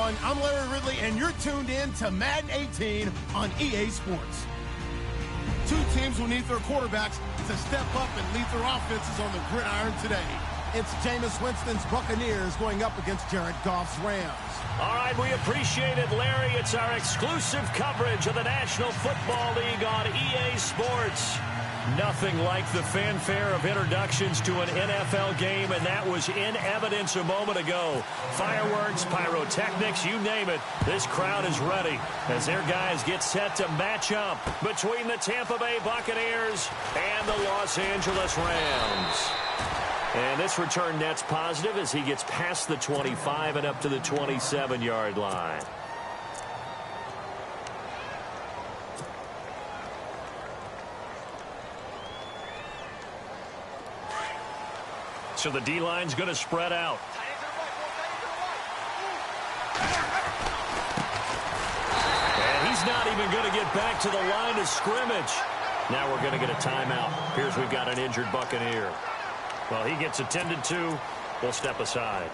everyone. I'm Larry Ridley, and you're tuned in to Madden 18 on EA Sports. Two teams will need their quarterbacks to step up and lead their offenses on the gridiron today. It's Jameis Winston's Buccaneers going up against Jared Goff's Rams. All right, we appreciate it, Larry. It's our exclusive coverage of the National Football League on EA Sports. Nothing like the fanfare of introductions to an NFL game, and that was in evidence a moment ago. Fireworks, pyrotechnics, you name it. This crowd is ready as their guys get set to match up between the Tampa Bay Buccaneers and the Los Angeles Rams. And this return net's positive as he gets past the 25 and up to the 27-yard line. So the D-line's going to spread out. And he's not even going to get back to the line of scrimmage. Now we're going to get a timeout. Here's we've got an injured Buccaneer. Well, he gets attended to. We'll step aside.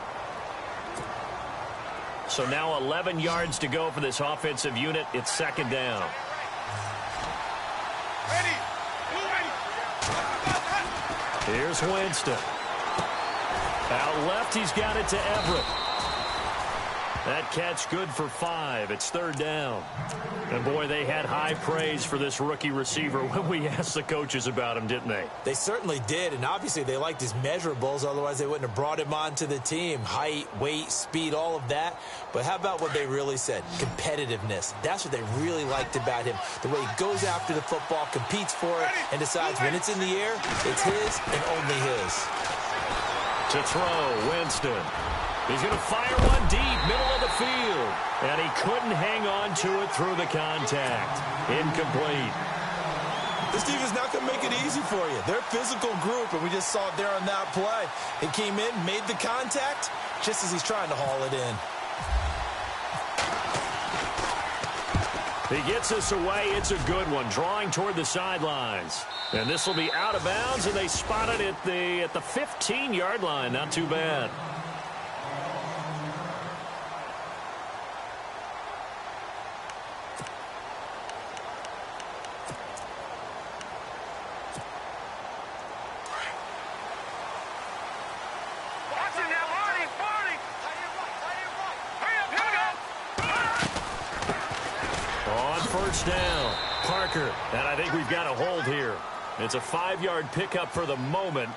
So now 11 yards to go for this offensive unit. It's second down. Here's Winston. Out left, he's got it to Everett. That catch good for 5. It's third down. And, boy, they had high praise for this rookie receiver when we asked the coaches about him, didn't they? They certainly did, and obviously they liked his measurables. Otherwise, they wouldn't have brought him onto the team. Height, weight, speed, all of that. But how about what they really said? Competitiveness. That's what they really liked about him. The way he goes after the football, competes for it, and decides when it's in the air, it's his and only his. To throw, Winston. He's going to fire one deep, middle of the field. And he couldn't hang on to it through the contact. Incomplete. This team is not going to make it easy for you. They're a physical group, and we just saw it there on that play. He came in, made the contact, just as he's trying to haul it in. He gets us away. It's a good one. Drawing toward the sidelines. And this will be out of bounds, and they spot it at the 15-yard line. Not too bad. On first down, Parker. And I think we've got a hold here. It's a 5-yard pickup for the moment.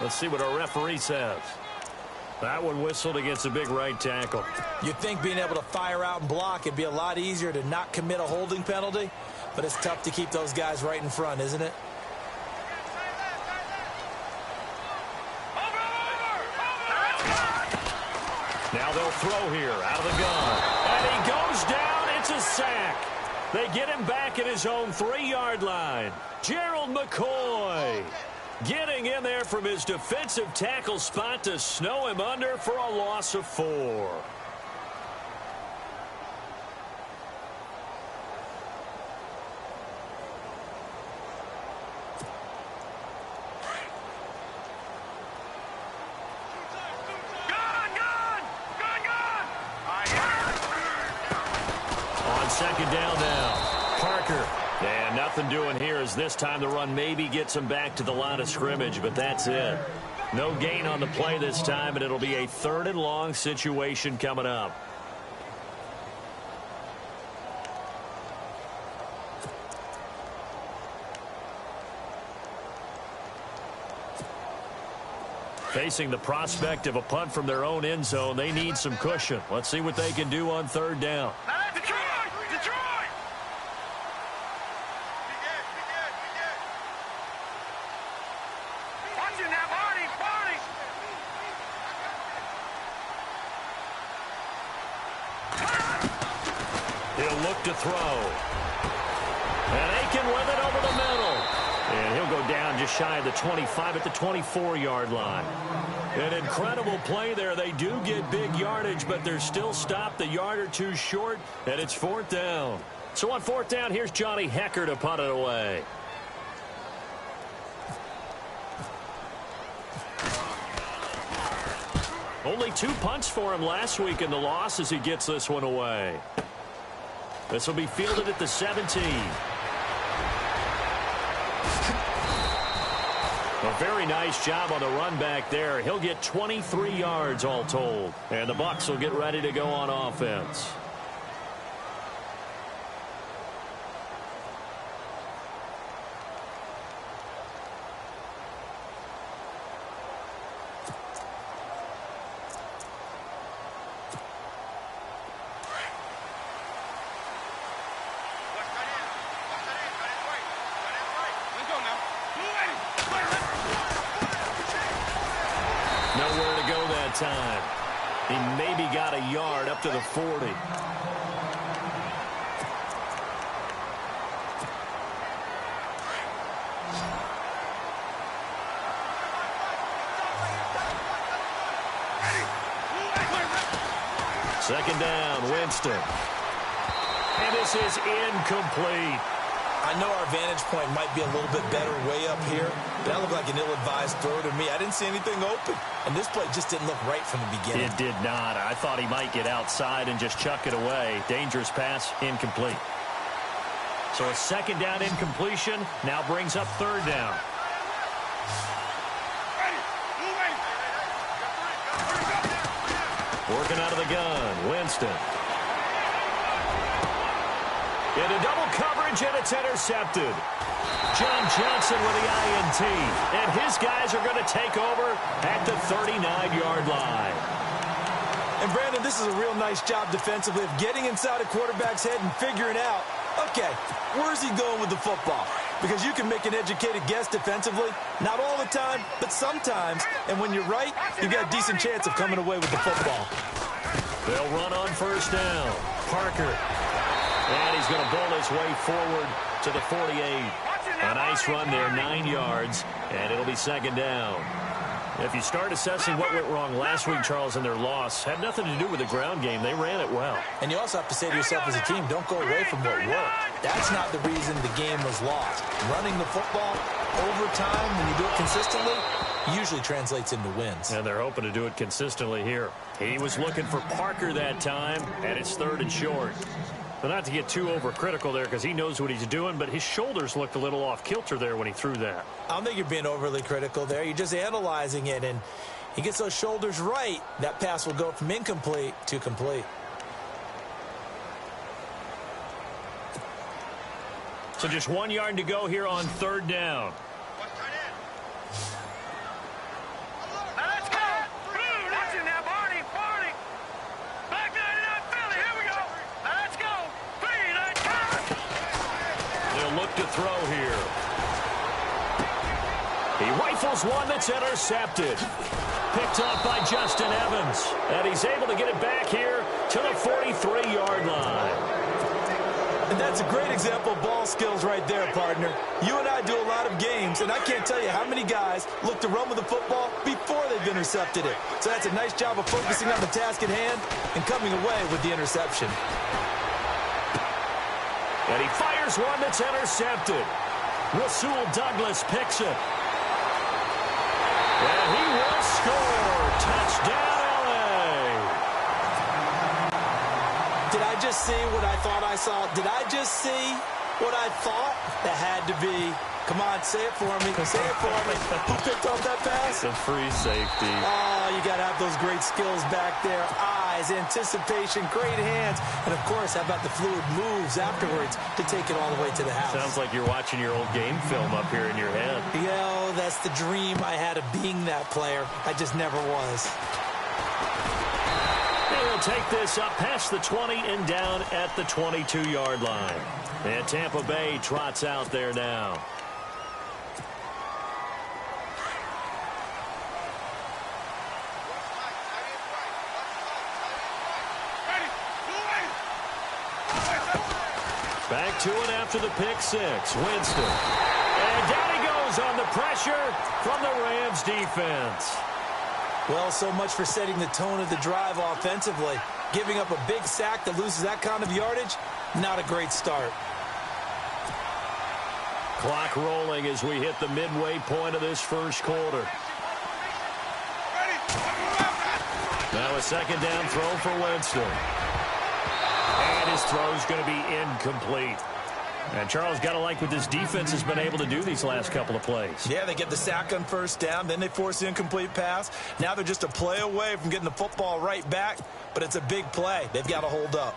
Let's see what our referee says. That one whistled against a big right tackle. You'd think being able to fire out and block it'd be a lot easier to not commit a holding penalty, but it's tough to keep those guys right in front, isn't it? Now they'll throw here out of the gun. And he goes down. It's a sack. They get him back at his own 3-yard line. Gerald McCoy getting in there from his defensive tackle spot to snow him under for a loss of 4. On second down now, Parker. And nothing doing here as this time the run maybe gets him back to the line of scrimmage, but that's it. No gain on the play this time, and it'll be a 3rd and long situation coming up. Facing the prospect of a punt from their own end zone, they need some cushion. Let's see what they can do on 3rd down. He'll look to throw. And Aiken with it over the middle. And he'll go down just shy of the 25 at the 24-yard line. An incredible play there. They do get big yardage, but they're still stopped a yard or two short, and it's 4th down. So on 4th down, here's Johnny Hecker to punt it away. Only 2 punts for him last week in the loss as he gets this one away. This will be fielded at the 17. A very nice job on the run back there. He'll get 23 yards all told. And the Bucs will get ready to go on offense. Nowhere to go that time. He maybe got a yard up to the 40. Second down, Winston. And this is incomplete. I know our vantage point might be a little bit better way up here, but that looked like an ill-advised throw to me. I didn't see anything open, and this play just didn't look right from the beginning. It did not. I thought he might get outside and just chuck it away. Dangerous pass, incomplete. So a second down incompletion now brings up third down. Working out of the gun, Winston. Into double coverage, and it's intercepted. John Johnson with the INT. And his guys are going to take over at the 39-yard line. And, Brandon, this is a real nice job defensively of getting inside a quarterback's head and figuring out, okay, where's he going with the football? Because you can make an educated guess defensively. Not all the time, but sometimes. And when you're right, you've got a decent chance of coming away with the football. They'll run on first down. Parker. And he's going to bowl his way forward to the 48. A nice run there, 9 yards, and it'll be second down. If you start assessing what went wrong last week, Charles, in their loss, had nothing to do with the ground game. They ran it well. And you also have to say to yourself as a team, don't go away from what worked. That's not the reason the game was lost. Running the football over time, when you do it consistently, usually translates into wins. And they're hoping to do it consistently here. He was looking for Parker that time, and it's third and short. But not to get too overcritical there because he knows what he's doing, but his shoulders looked a little off kilter there when he threw that. I don't think you're being overly critical there. You're just analyzing it, and he gets those shoulders right. That pass will go from incomplete to complete. So just 1 yard to go here on third down. To throw here. He rifles one that's intercepted. Picked up by Justin Evans. And he's able to get it back here to the 43-yard line. And that's a great example of ball skills right there, partner. You and I do a lot of games, and I can't tell you how many guys look to run with the football before they've intercepted it. So that's a nice job of focusing on the task at hand and coming away with the interception. And he fires one that's intercepted. Rasul Douglas picks it. And he will score. Touchdown, L.A. Did I just see what I thought I saw? Did I just see what I thought? That had to be. Come on, say it for me. Say it for me. Who picked off that pass? The free safety. Oh, you got to have those great skills back there. Eyes, anticipation, great hands. And, of course, how about the fluid moves afterwards to take it all the way to the house? Sounds like you're watching your old game film up here in your head. Yo, that's the dream I had of being that player. I just never was. They'll take this up past the 20 and down at the 22-yard line. And Tampa Bay trots out there now. Back to it after the pick six. Winston. And down he goes on the pressure from the Rams defense. Well, so much for setting the tone of the drive offensively. Giving up a big sack that loses that kind of yardage, not a great start. Clock rolling as we hit the midway point of this first quarter. Now a second down throw for Winston. And his throw's going to be incomplete. And Charles, got to like what this defense has been able to do these last couple of plays. Yeah, they get the sack on first down, then they force the incomplete pass. Now they're just a play away from getting the football right back, but it's a big play. They've got to hold up.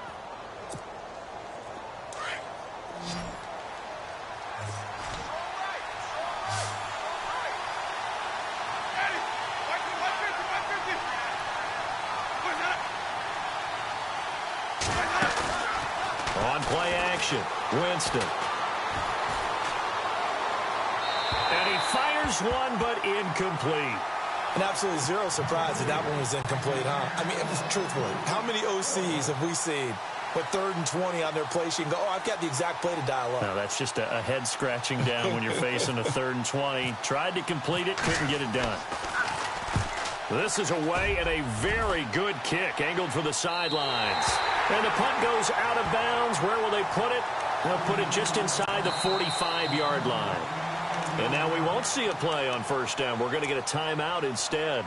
On play action, Winston. And he fires one, but incomplete. And absolutely zero surprise that that one was incomplete, huh? I mean, truthfully, how many OCs have we seen with 3rd and 20 on their play sheet and go, oh, I've got the exact play to dial up? No, that's just a head scratching down when you're facing a 3rd and 20. Tried to complete it, couldn't get it done. This is away and a very good kick, angled for the sidelines. And the punt goes out of bounds. Where will they put it? They'll put it just inside the 45-yard line. And now we won't see a play on first down. We're going to get a timeout instead.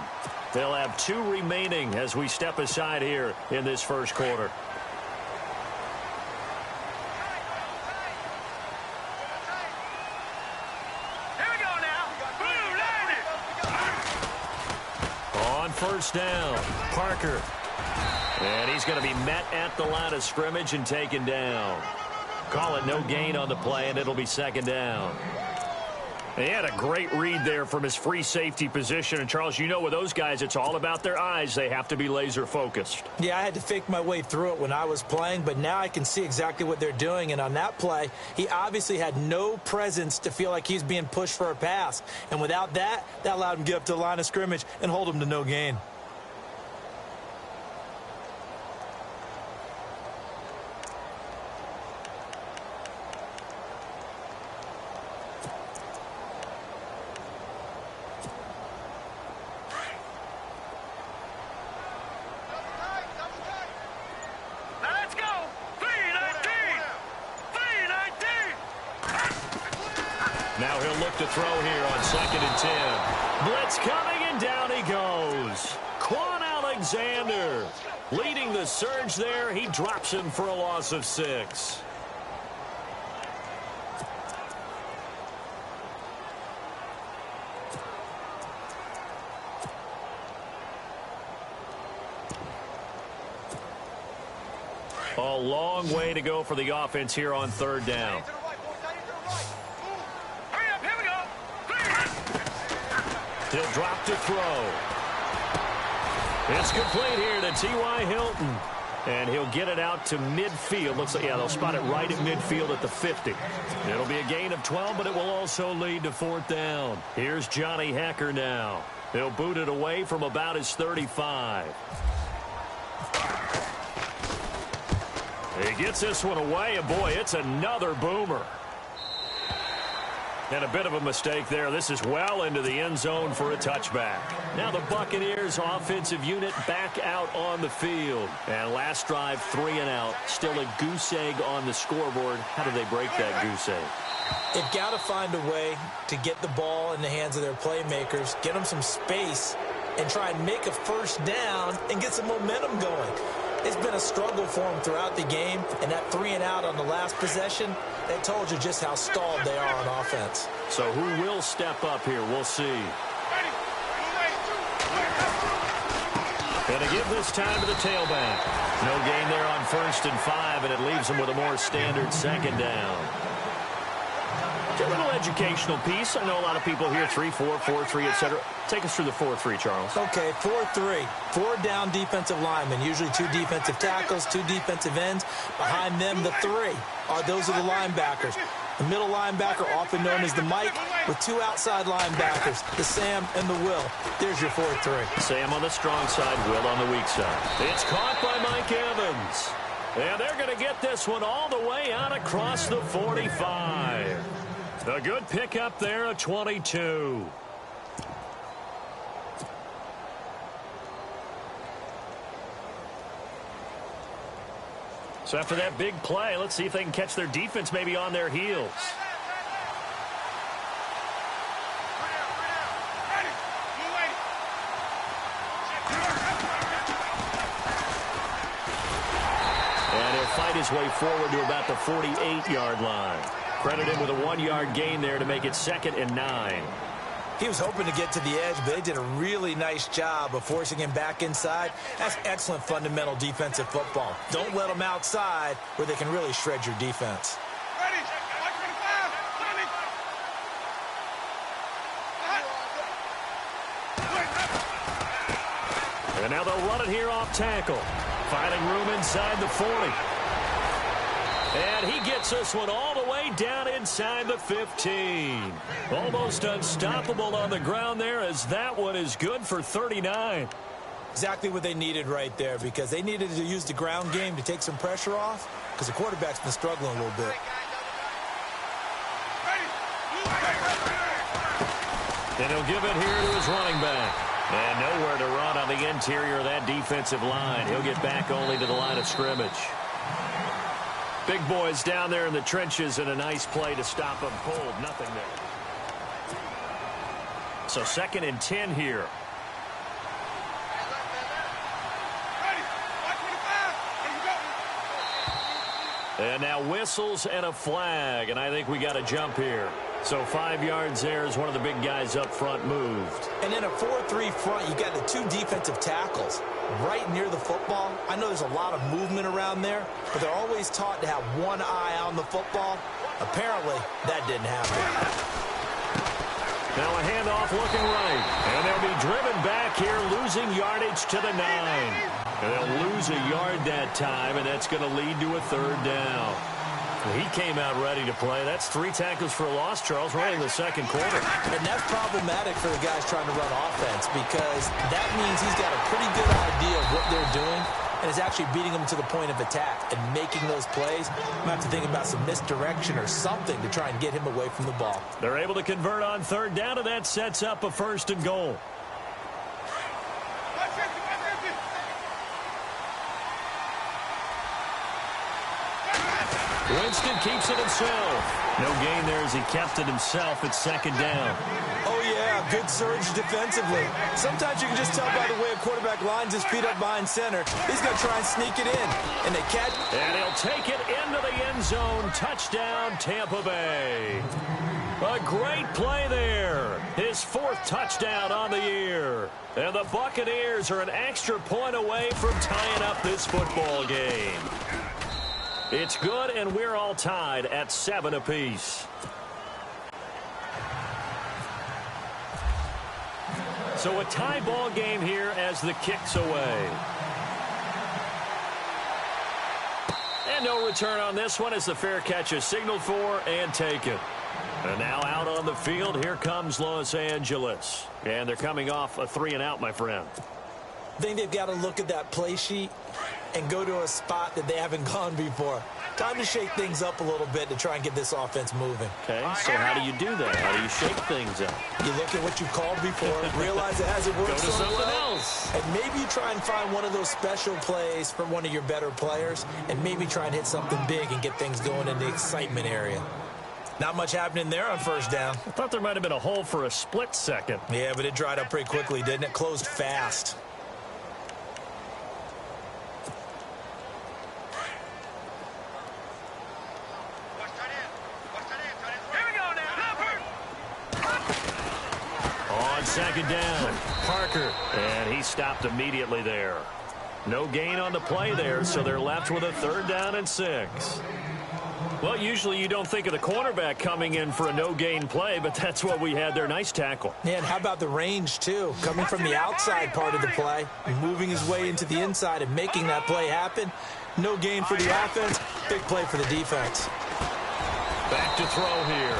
They'll have 2 remaining as we step aside here in this first quarter. On first down, Parker. And he's going to be met at the line of scrimmage and taken down. Call it no gain on the play, and it'll be second down. He had a great read there from his free safety position. And, Charles, you know with those guys, it's all about their eyes. They have to be laser focused. Yeah, I had to fake my way through it when I was playing, but now I can see exactly what they're doing. And on that play, he obviously had no presence to feel like he's being pushed for a pass. And without that, that allowed him to get up to the line of scrimmage and hold him to no gain. Now he'll look to throw here on 2nd and 10. Blitz coming, and down he goes. Quan Alexander leading the surge there. He drops him for a loss of 6. A long way to go for the offense here on 3rd down. He'll drop to throw. It's complete here to T.Y. Hilton. And he'll get it out to midfield. Looks like, yeah, they'll spot it right at midfield at the 50. It'll be a gain of 12, but it will also lead to 4th down. Here's Johnny Hecker now. He'll boot it away from about his 35. He gets this one away, and boy, it's another boomer. And a bit of a mistake there. This is well into the end zone for a touchback. Now the Buccaneers offensive unit back out on the field. And last drive, 3 and out. Still a goose egg on the scoreboard. How do they break that goose egg? They've got to find a way to get the ball in the hands of their playmakers, get them some space, and try and make a first down and get some momentum going. It's been a struggle for them throughout the game, and that 3 and out on the last possession, that told you just how stalled they are on offense. So who will step up here? We'll see. Going to give this time to the tailback. No gain there on 1st and 5, and it leaves them with a more standard 2nd down. A little educational piece. I know a lot of people here, 3-4, 4-3, etc. Take us through the 4-3, Charles. Okay, 4-3. 4 down defensive linemen, usually 2 defensive tackles, 2 defensive ends. Behind them, the 3 those are the linebackers. The middle linebacker, often known as the Mike, with 2 outside linebackers, the Sam and the Will. There's your 4-3. Sam on the strong side, Will on the weak side. It's caught by Mike Evans. And they're going to get this one all the way out across the 45. The good pickup there at 22. So after that big play, let's see if they can catch their defense maybe on their heels. his way forward to about the 48-yard line. Credit him with a 1-yard gain there to make it 2nd and 9. He was hoping to get to the edge, but they did a really nice job of forcing him back inside. That's excellent fundamental defensive football. Don't let them outside where they can really shred your defense. And now they'll run it here off tackle. Finding room inside the 40. And he gets this one all the way down inside the 15. Almost unstoppable on the ground there, as that one is good for 39. Exactly what they needed right there, because they needed to use the ground game to take some pressure off, because the quarterback's been struggling a little bit. And he'll give it here to his running back. And nowhere to run on the interior of that defensive line. He'll get back only to the line of scrimmage. Big boys down there in the trenches, and a nice play to stop them cold. Nothing there. So 2nd and 10 here. And now whistles and a flag, and I think we got a jump here. So 5 yards there as one of the big guys up front moved. And in a 4-3 front, you got the 2 defensive tackles right near the football. I know there's a lot of movement around there, but they're always taught to have one eye on the football. Apparently, that didn't happen. Now a handoff looking right. And they'll be driven back here, losing yardage to the 9. And they'll lose a yard that time, and that's going to lead to a 3rd down. He came out ready to play. That's 3 tackles for a loss, Charles, right in the 2nd quarter. And that's problematic for the guys trying to run offense, because that means he's got a pretty good idea of what they're doing and is actually beating them to the point of attack and making those plays. I'm going to have to think about some misdirection or something to try and get him away from the ball. They're able to convert on 3rd down, and that sets up a 1st and goal. Winston keeps it himself. No gain there as he kept it himself at 2nd down. Oh, yeah, good surge defensively. Sometimes you can just tell by the way a quarterback lines his feet up behind center. He's going to try and sneak it in. And they catch. And he'll take it into the end zone. Touchdown, Tampa Bay. A great play there. His 4th touchdown on the year. And the Buccaneers are an extra point away from tying up this football game. It's good, and we're all tied at 7 apiece. So a tie ball game here as the kick's away. And no return on this one as the fair catch is signaled for and taken. And now out on the field, here comes Los Angeles. And they're coming off a 3-and-out, my friend. I think they've got to look at that play sheet and go to a spot that they haven't gone before. Time to shake things up a little bit to try and get this offense moving. Okay, so how do you do that? How do you shake things up? You look at what you called before, realize it hasn't worked so well, else. and maybe you try and find one of those special plays from one of your better players, and maybe try and hit something big and get things going in the excitement area. Not much happening there on 1st down. I thought there might have been a hole for a split second. Yeah, but it dried up pretty quickly, didn't it? Closed fast. On 2nd down, Parker, and he stopped immediately there. No gain on the play there, so they're left with a 3rd down and 6. Well, usually you don't think of the cornerback coming in for a no-gain play, but that's what we had there. Nice tackle. Yeah, and how about the range, too? Coming from the outside part of the play, moving his way into the inside and making that play happen. No gain for the offense, big play for the defense. Back to throw here.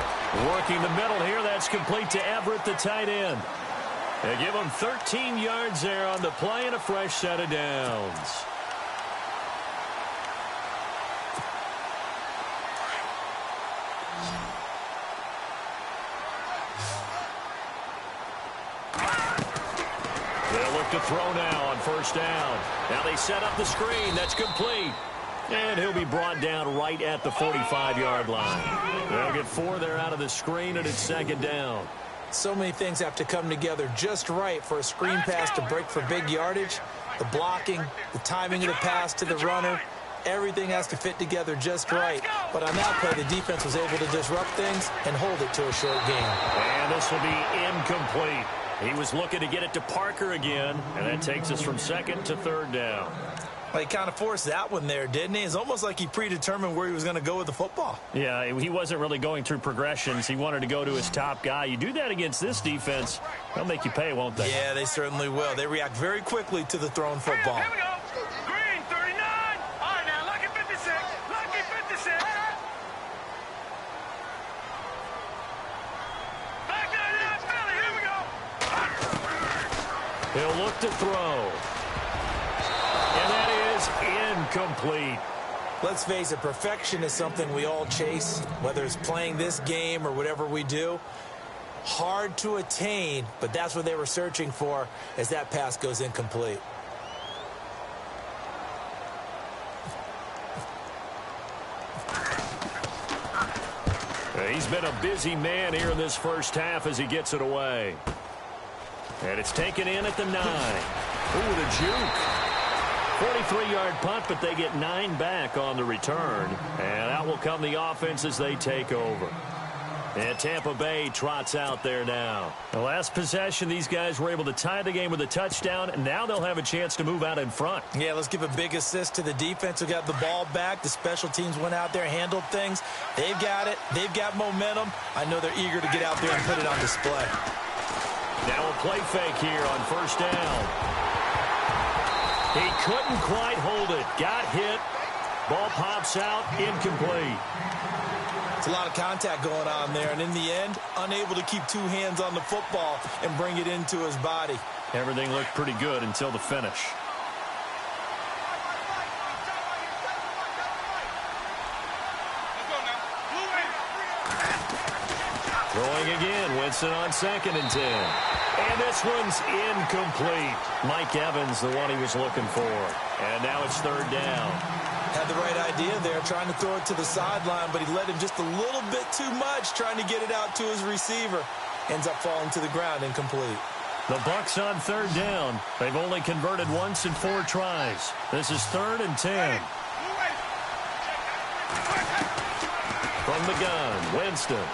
Working the middle here. That's complete to Everett, the tight end. They give him 13 yards there on the play and a fresh set of downs. They'll look to throw now on 1st down. Now they set up the screen. That's complete. And he'll be brought down right at the 45-yard line. They'll get 4 there out of the screen, and it's 2nd down. So many things have to come together just right for a screen pass to break for big yardage. The blocking, the timing of the pass to the runner, Everything has to fit together just right. But on that play, the defense was able to disrupt things and hold it to a short gain. And this will be incomplete. He was looking to get it to Parker again, and that takes us from second to third down. Well, he kind of forced that one there, didn't he? It's almost like he predetermined where he was going to go with the football. Yeah, he wasn't really going through progressions. He wanted to go to his top guy. You do that against this defense, they'll make you pay, won't they? Yeah, they certainly will. They react very quickly to the thrown football. Here we go. Green, 39. All right, now, lucky 56. Lucky 56. Back down, Philly. Here we go. He'll look to throw. And that is incomplete. Let's face it, perfection is something we all chase, whether it's playing this game or whatever we do. Hard to attain, but that's what they were searching for as that pass goes incomplete. He's been a busy man here in this first half as he gets it away. And it's taken in at the 9. Ooh, the juke. 43-yard punt, but they get 9 back on the return. And out will come the offense as they take over. And Tampa Bay trots out there now. The last possession, these guys were able to tie the game with a touchdown, and now they'll have a chance to move out in front. Yeah, let's give a big assist to the defense who got the ball back. The special teams went out there, handled things. They've got it. They've got momentum. I know they're eager to get out there and put it on display. Now a play fake here on first down. He couldn't quite hold it. Got hit. Ball pops out. Incomplete. It's a lot of contact going on there, and in the end, unable to keep 2 hands on the football and bring it into his body. Everything looked pretty good until the finish. Throwing again. Winston on 2nd and 10. And this one's incomplete. Mike Evans, the one he was looking for. And now it's 3rd down. Had the right idea there, trying to throw it to the sideline, but he let him just a little bit too much, trying to get it out to his receiver. Ends up falling to the ground, incomplete. The Bucs on 3rd down. They've only converted once in 4 tries. This is 3rd and 10. From the gun, Winston.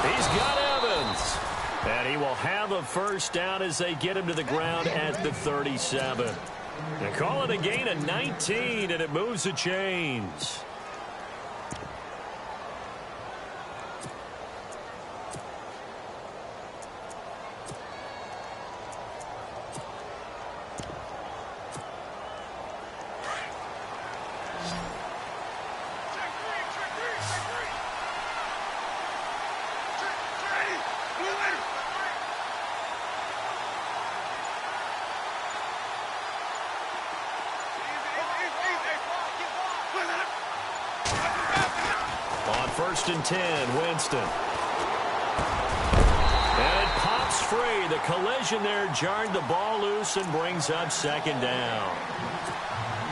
He's got Evans. And he will have a first down as they get him to the ground at the 37. They call it a gain of 19, and it moves the chains. On 1st and 10, Winston. And it pops free. The collision there jarred the ball loose and brings up 2nd down.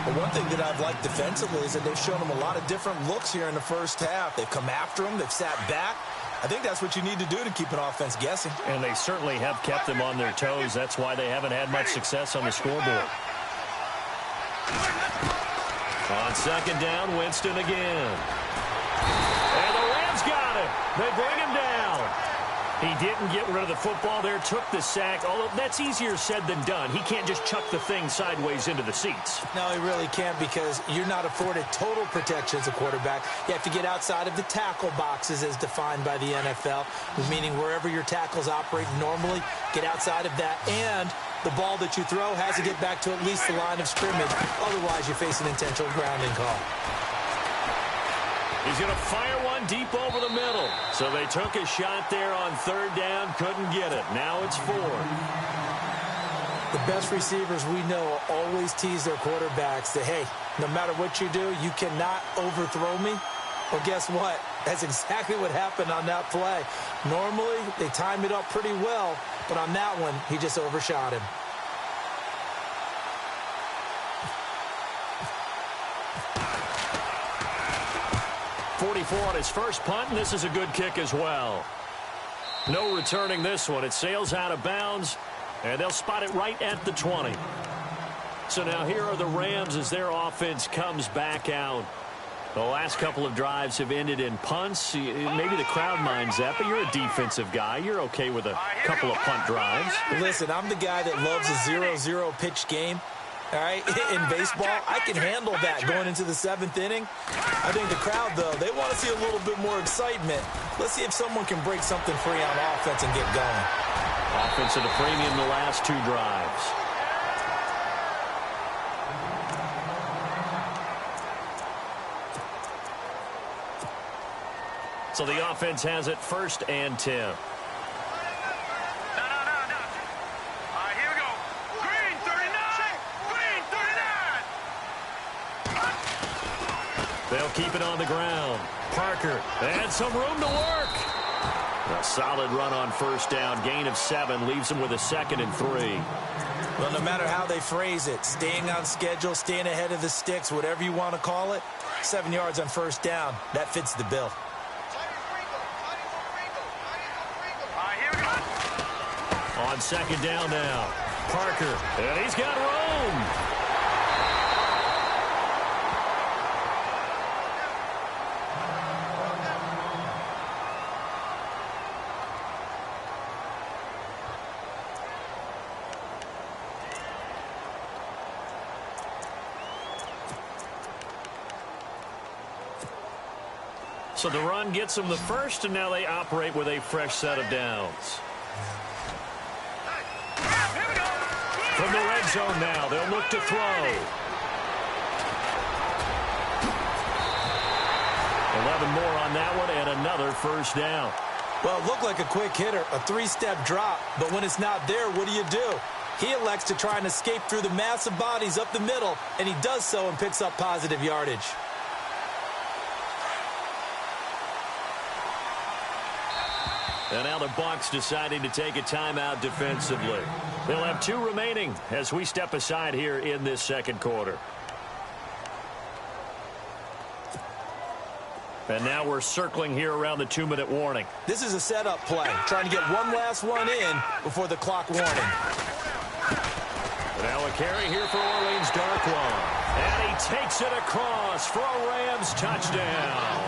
Well, one thing that I've liked defensively is that they've shown him a lot of different looks here in the first half. They've come after him. They've sat back. I think that's what you need to do to keep an offense guessing. And they certainly have kept them on their toes. That's why they haven't had much success on the scoreboard. On 2nd down, Winston again. And the Rams got him. They bring him down. He didn't get rid of the football there, took the sack. Although that's easier said than done. He can't just chuck the thing sideways into the seats. No, he really can't, because you're not afforded total protection as a quarterback. You have to get outside of the tackle boxes as defined by the NFL, meaning wherever your tackles operate normally, get outside of that. And the ball that you throw has to get back to at least the line of scrimmage. Otherwise, you face an intentional grounding call. He's going to fire one deep over the middle. So they took a shot there on 3rd down, couldn't get it. Now it's 4. The best receivers we know always tease their quarterbacks that, hey, no matter what you do, you cannot overthrow me. Well, guess what? That's exactly what happened on that play. Normally, they time it up pretty well, but on that one, he just overshot him. .44 on his first punt, and this is a good kick as well. No returning this one. It sails out of bounds, and they'll spot it right at the 20. So now here are the Rams as their offense comes back out. The last couple of drives have ended in punts. Maybe the crowd minds that, but you're a defensive guy. You're okay with a couple of punt drives. Listen, I'm the guy that loves a 0-0 pitch game. All right, in baseball, I can handle that going into the 7th inning. I think the crowd, though, they want to see a little bit more excitement. Let's see if someone can break something free on offense and get going. Offense at a premium the last 2 drives. So the offense has it 1st and 10. No. All right, here we go. Green 39. Green 39. They'll keep it on the ground. Parker, and some room to work. A solid run on 1st down. Gain of 7 leaves them with a 2nd and 3. Well, no matter how they phrase it, staying on schedule, staying ahead of the sticks, whatever you want to call it, 7 yards on 1st down, that fits the bill. On 2nd down now. Parker, and he's got room. So the run gets them the first, and now they operate with a fresh set of downs. From the red zone now, they'll look to throw. 11 more on that one, and another 1st down. Well, it looked like a quick hitter, a 3-step drop, but when it's not there, what do? He elects to try and escape through the massive bodies up the middle, and he does so and picks up positive yardage. And now the Bucs deciding to take a timeout defensively. They'll have 2 remaining as we step aside here in this 2nd quarter. And now we're circling here around the 2-minute warning. This is a setup play, trying to get one last one in before the clock warning. Now a carry here for Orleans Darkwa. And he takes it across for a Rams touchdown.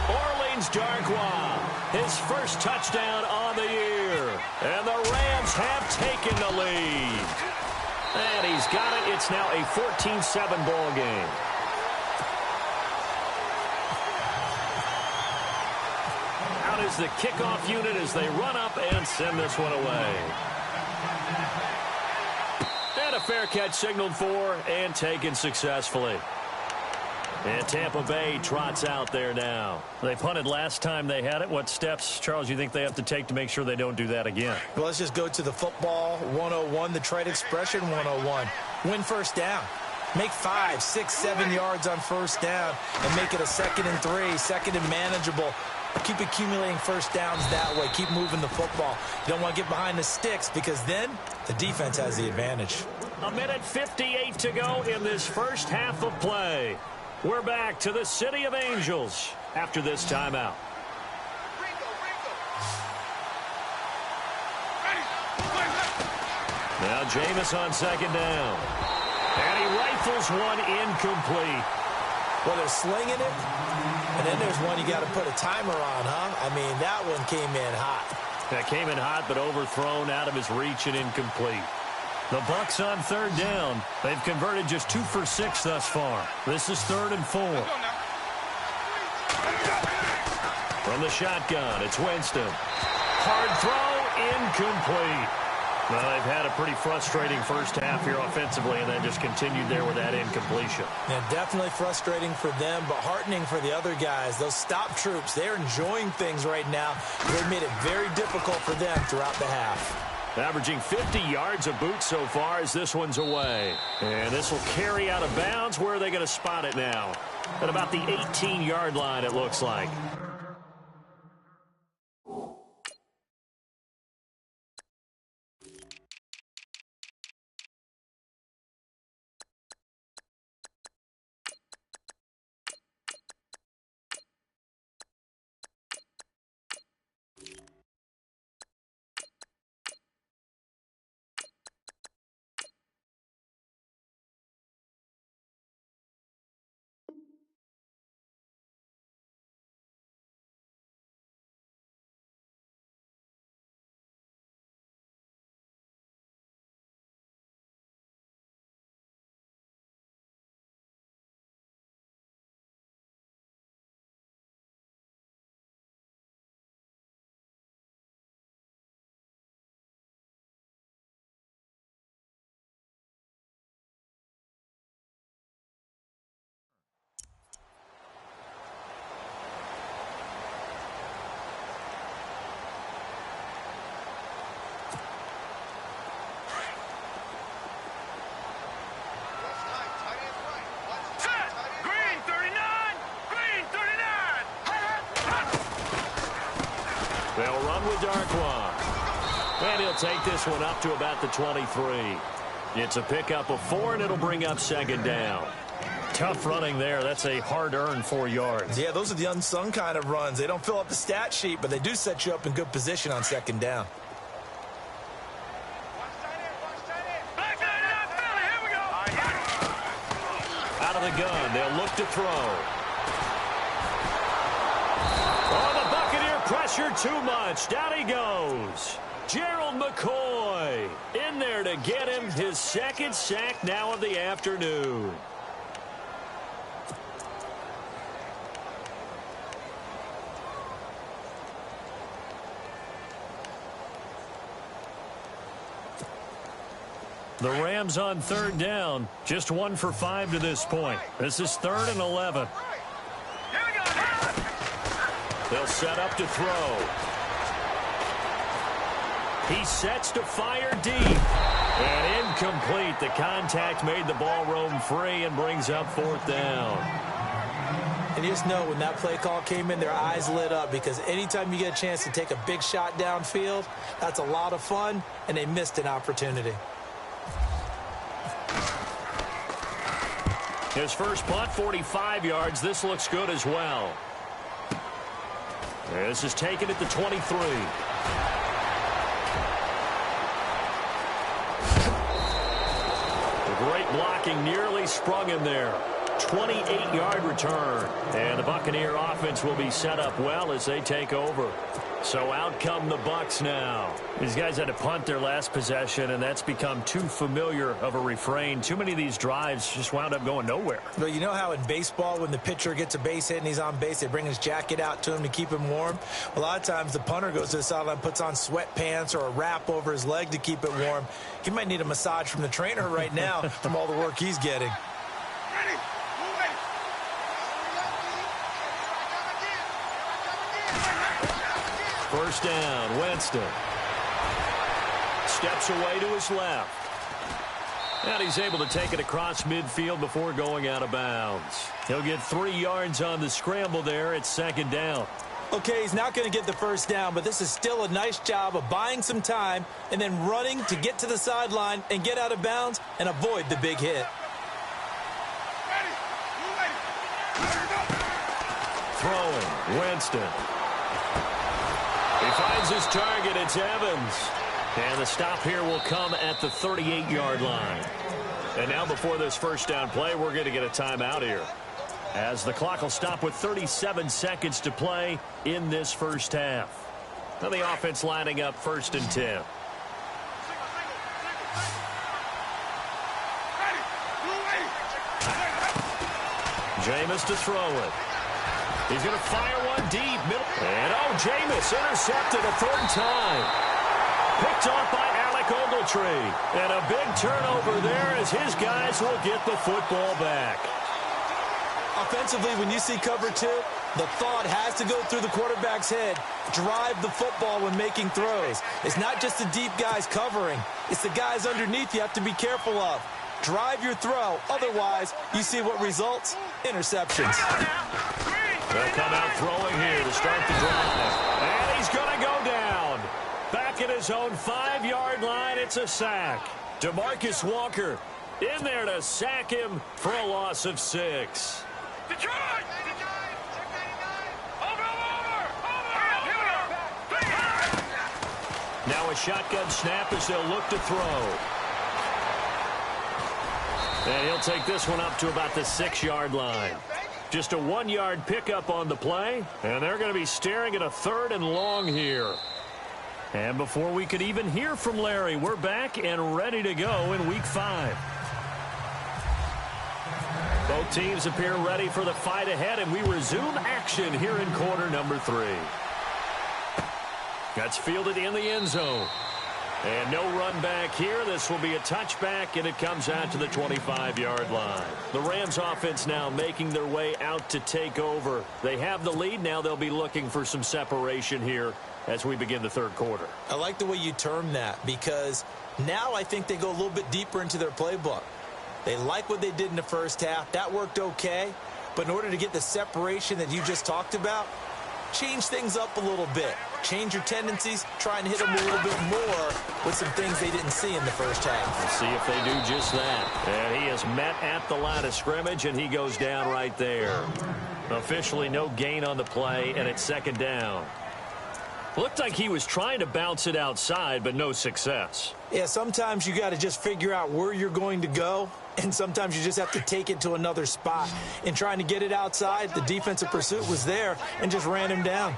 Orleans Darkwa, his first touchdown on the year. And the Rams have taken the lead. And he's got it. It's now a 14-7 ball game. Out is the kickoff unit as they run up and send this one away. And a fair catch signaled for and taken successfully. And Tampa Bay trots out there now. They punted last time they had it. What steps, Charles, you think they have to take to make sure they don't do that again? Well, let's just go to the football 101, the trade expression 101. Win 1st down. Make 5, 6, 7 yards on 1st down and make it a 2nd and 3, 2nd and manageable. Keep accumulating 1st downs that way. Keep moving the football. You don't want to get behind the sticks because then the defense has the advantage. 1:58 to go in this first half of play. We're back to the City of Angels after this timeout. Now Jameis on 2nd down. And he rifles one incomplete. Well, they're slinging it, and then there's one you got to put a timer on, huh? I mean, that one came in hot. That came in hot, but overthrown out of his reach and incomplete. The Bucs on 3rd down. They've converted just 2 for 6 thus far. This is 3rd and 4. From the shotgun, it's Winston. Hard throw, incomplete. Well, they've had a pretty frustrating first half here offensively, and then just continued there with that incompletion. Yeah, definitely frustrating for them, but heartening for the other guys. Those stop troops, they're enjoying things right now. They've made it very difficult for them throughout the half. Averaging 50 yards a boot so far as this one's away. And this will carry out of bounds. Where are they going to spot it now? At about the 18-yard line, it looks like. Darkwa. And he'll take this one up to about the 23. It's a pickup of 4, and it'll bring up second down. Tough running there. That's a hard-earned 4 yards. Yeah, those are the unsung kind of runs. They don't fill up the stat sheet, but they do set you up in good position on second down. Out of the gun, they'll look to throw. Oh, the Buccaneer pressure too much. Down he goes. Gerald McCoy in there to get him his second sack now of the afternoon. The Rams on third down, just 1 for 5 to this point. This is 3rd and 11. They'll set up to throw. He sets to fire deep. And incomplete. The contact made the ball roam free and brings up 4th down. And you just know when that play call came in, their eyes lit up, because anytime you get a chance to take a big shot downfield, that's a lot of fun, and they missed an opportunity. His first punt, 45 yards. This looks good as well. This is taken at the 23. Great blocking, nearly sprung him there. 28-yard return. And the Buccaneer offense will be set up well as they take over. So out come the Bucs now. These guys had to punt their last possession, and that's become too familiar of a refrain. Too many of these drives just wound up going nowhere. Well, you know how in baseball, when the pitcher gets a base hit and he's on base, they bring his jacket out to him to keep him warm? A lot of times the punter goes to the sideline, puts on sweatpants or a wrap over his leg to keep it warm. He might need a massage from the trainer right now from all the work he's getting. First down, Winston. Steps away to his left. And he's able to take it across midfield before going out of bounds. He'll get 3 yards on the scramble there. It's second down. Okay, he's not going to get the first down, but this is still a nice job of buying some time and then running to get to the sideline and get out of bounds and avoid the big hit. Throwing, Winston. He finds his target. It's Evans. And the stop here will come at the 38-yard line. And now before this first down play, we're going to get a timeout here, as the clock will stop with 37 seconds to play in this first half. Now the offense lining up 1st and 10. Jameis to throw it. He's going to fire one deep. And Jameis intercepted a 3rd time. Picked off by Alec Ogletree. And a big turnover there as his guys will get the football back. Offensively, when you see cover 2, the thought has to go through the quarterback's head. Drive the football when making throws. It's not just the deep guys covering. It's the guys underneath you have to be careful of. Drive your throw. Otherwise, you see what results? Interceptions. They'll come out throwing here to start the drive. And he's going to go down. Back at his own 5-yard line, it's a sack. DeMarcus Walker in there to sack him for a loss of 6. Detroit! Now a shotgun snap as they'll look to throw. And he'll take this one up to about the 6-yard line. Just a 1-yard pickup on the play, and they're going to be staring at a 3rd and long here. And before we could even hear from Larry, we're back and ready to go in Week 5. Both teams appear ready for the fight ahead, and we resume action here in quarter number 3. That's fielded in the end zone. And no run back here. This will be a touchback, and it comes out to the 25-yard line. The Rams offense now making their way out to take over. They have the lead. Now they'll be looking for some separation here as we begin the 3rd quarter. I like the way you term that, because now I think they go a little bit deeper into their playbook. They like what they did in the first half. That worked okay. But in order to get the separation that you just talked about, change things up a little bit. change your tendencies, try and hit them a little bit more with some things they didn't see in the first half. Let's see if they do just that. And he is met at the line of scrimmage, and he goes down right there. Officially no gain on the play, and it's second down. Looked like he was trying to bounce it outside, but no success. Yeah, sometimes you got to just figure out where you're going to go, and sometimes you just have to take it to another spot. In trying to get it outside, the defensive pursuit was there and just ran him down.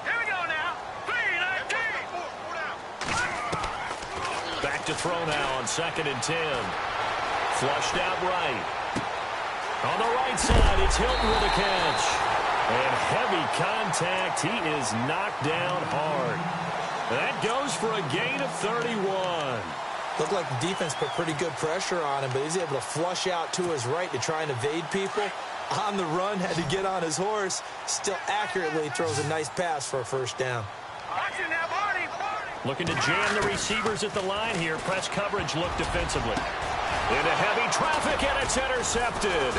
Here we go now. 3-19. Back to throw now on 2nd and 10. Flushed out right. On the right side, it's Hilton with a catch. And heavy contact. He is knocked down hard. That goes for a gain of 31. Looked like the defense put pretty good pressure on him, but he's able to flush out to his right to try and evade people. On the run, had to get on his horse. Still accurately throws a nice pass for a first down. Action now, Barney. Looking to jam the receivers at the line here. Press coverage look defensively. Into heavy traffic, and it's intercepted.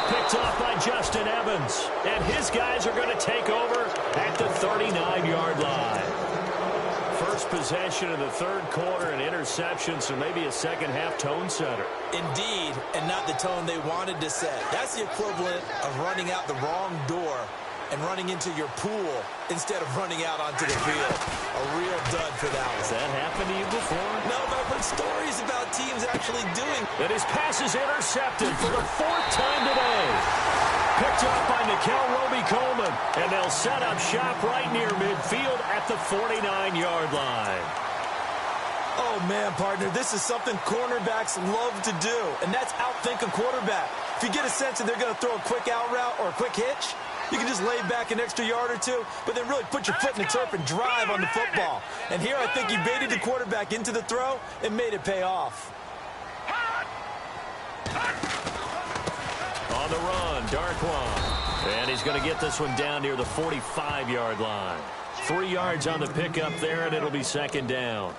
Picked off by Justin Evans. And his guys are going to take over at the 39-yard line. First possession of the third quarter, an interception, so maybe a second-half tone setter. Indeed, and not the tone they wanted to set. That's the equivalent of running out the wrong door and running into your pool instead of running out onto the field. A real dud for that one. Has that happened to you before? No, but I've heard stories about teams actually doing. And his pass is intercepted for the 4th time today. Picked up by Nickel Roby-Coleman, and they'll set up shop right near midfield at the 49-yard line. Oh, man, partner, this is something cornerbacks love to do, and that's outthink a quarterback. If you get a sense that they're going to throw a quick out route or a quick hitch, you can just lay back an extra yard or two, but then really put your foot in the turf and drive on the football. And here I think he baited the quarterback into the throw and made it pay off. On the run, Darkwan. And he's going to get this one down near the 45-yard line. 3 yards on the pickup there, and it'll be second down.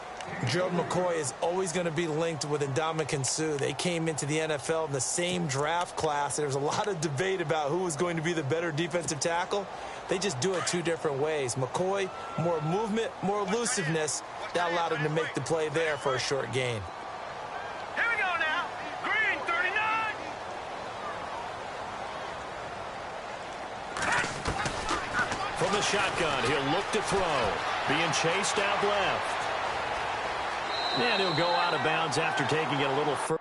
Gerald McCoy is always going to be linked with Ndamukong Suh. They came into the NFL in the same draft class. There was a lot of debate about who was going to be the better defensive tackle. They just do it 2 different ways. McCoy, more movement, more elusiveness. That allowed him to make the play there for a short gain. Here we go now. Green, 39. From the shotgun, he'll look to throw. Being chased out left. And he'll go out of bounds after taking it a little further.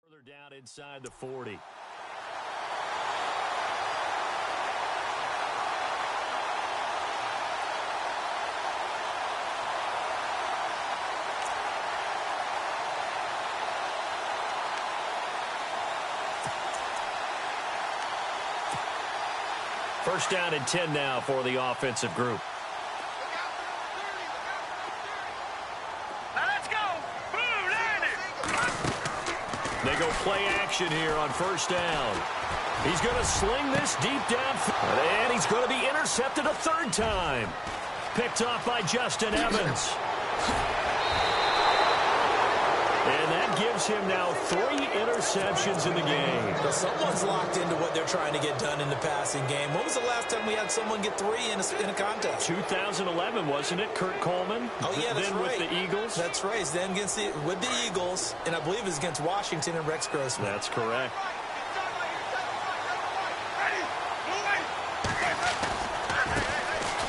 Further down inside the 40. First down and 10 now for the offensive group. Now let's go. Boom, landed. They go play action here on first down. He's going to sling this deep down. And he's going to be intercepted a 3rd time. Picked off by Justin Evans. And that that gives him now 3 interceptions in the game. But someone's locked into what they're trying to get done in the passing game. When was the last time we had someone get 3 in a contest? 2011, wasn't it? Kurt Coleman? Oh, yeah, that's then right. with the Eagles? That's right. Then with the Eagles, and I believe it was against Washington and Rex Grossman. That's correct.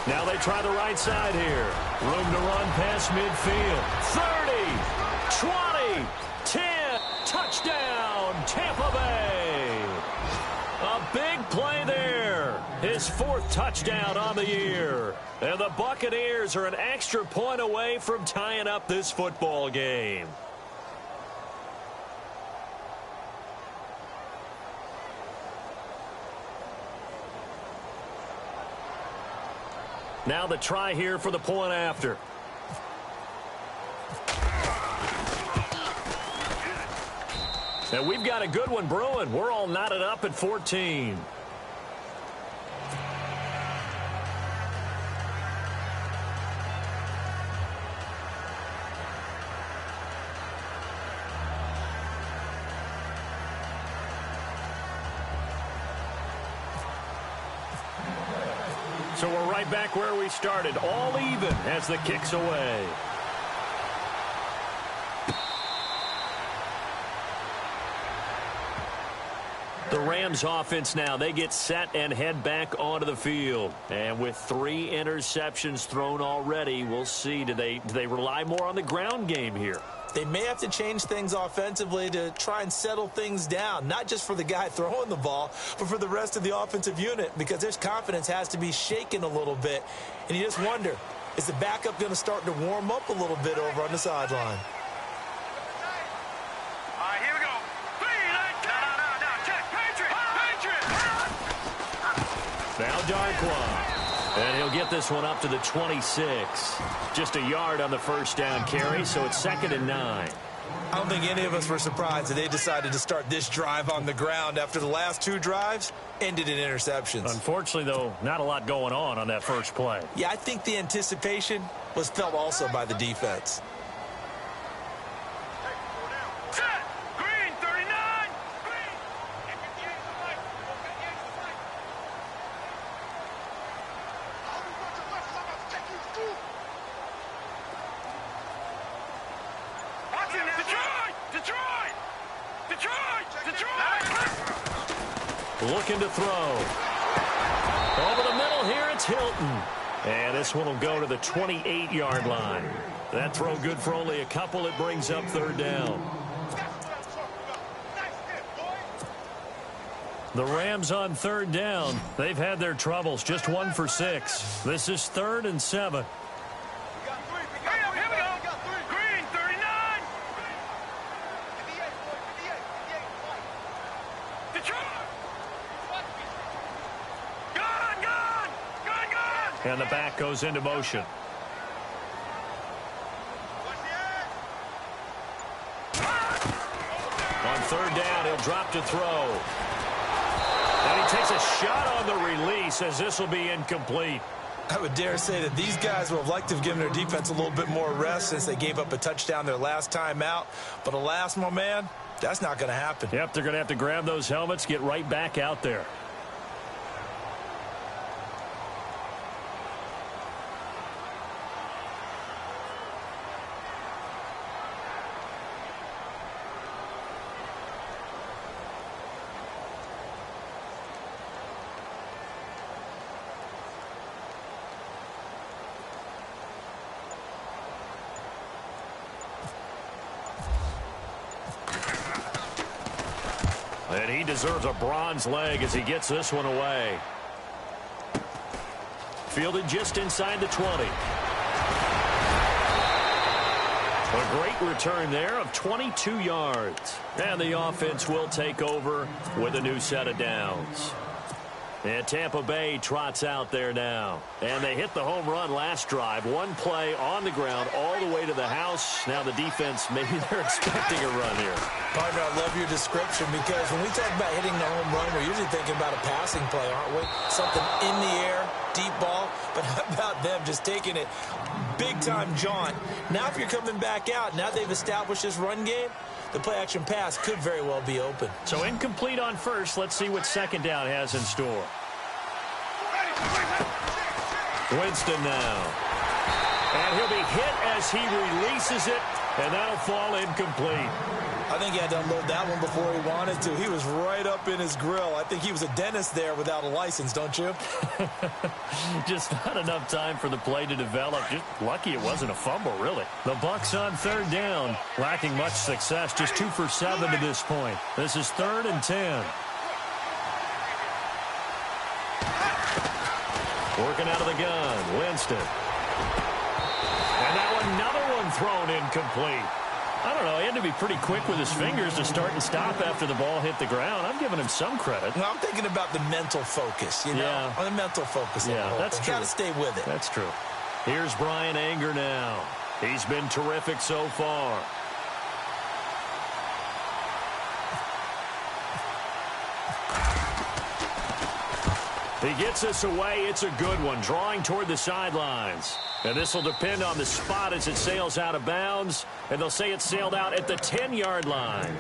Now they try the right side here. Room to run past midfield. 30, 20, 10. Touchdown, Tampa Bay. A big play there. His 4th touchdown on the year. And the Buccaneers are an extra point away from tying up this football game. Now the try here for the point after. And we've got a good one brewing. We're all knotted up at 14. So we're right back where we started, all even as the kick's away. The Rams offense now, they get set and head back onto the field. And with 3 interceptions thrown already, we'll see, do they rely more on the ground game here? They may have to change things offensively to try and settle things down, not just for the guy throwing the ball, but for the rest of the offensive unit, because their confidence has to be shaken a little bit. And you just wonder, is the backup going to start to warm up a little bit over on the sideline? All right, here we go. 3, no, check. Patriot. Now Darkwa. And he'll get this one up to the 26. Just a yard on the first down carry, so it's 2nd and 9. I don't think any of us were surprised that they decided to start this drive on the ground after the last 2 drives ended in interceptions. Unfortunately, though, not a lot going on that first play. Yeah, I think the anticipation was felt also by the defense. Set. Green, 39. Detroit. Looking to throw. Over the middle here, it's Hilton. And this one will go to the 28-yard line. That throw good for only a couple. It brings up 3rd down. The Rams on 3rd down. They've had their troubles. Just 1 for 6. This is 3rd and 7. And the back goes into motion. On 3rd down, he'll drop to throw. And he takes a shot on the release as this will be incomplete. I would dare say that these guys would have liked to have given their defense a little bit more rest since they gave up a touchdown their last time out. But alas, my man, that's not going to happen. Yep, they're going to have to grab those helmets, get right back out there. And he deserves a bronze leg as he gets this one away. Fielded just inside the 20. A great return there of 22 yards. And the offense will take over with a new set of downs. And Tampa Bay trots out there now. And they hit the home run last drive. 1 play on the ground all the way to the house. Now the defense, maybe they're expecting a run here. Partner, I love your description because when we talk about hitting the home run, we're usually thinking about a passing play, aren't we? Something in the air, deep ball. But how about them just taking it big-time jaunt? Now if you're coming back out, now they've established this run game, the play-action pass could very well be open. So incomplete on first. Let's see what second down has in store. Winston now. And he'll be hit as he releases it, and that'll fall incomplete. I think he had to unload that one before he wanted to. He was right up in his grill. I think he was a dentist there without a license, don't you? Just not enough time for the play to develop. Just lucky it wasn't a fumble, really. The Bucs on third down, lacking much success. Just 2 for 7 to this point. This is 3rd and 10. Working out of the gun, Winston. And now another one thrown incomplete. I don't know, he had to be pretty quick with his fingers to start and stop after the ball hit the ground. I'm giving him some credit. Well, I'm thinking about the mental focus, you know? Yeah. On the mental focus. Yeah, that's true. Got to stay with it. That's true. Here's Brian Anger now. He's been terrific so far. He gets us away. It's a good one, drawing toward the sidelines. And this will depend on the spot as it sails out of bounds. And they'll say it sailed out at the 10-yard line.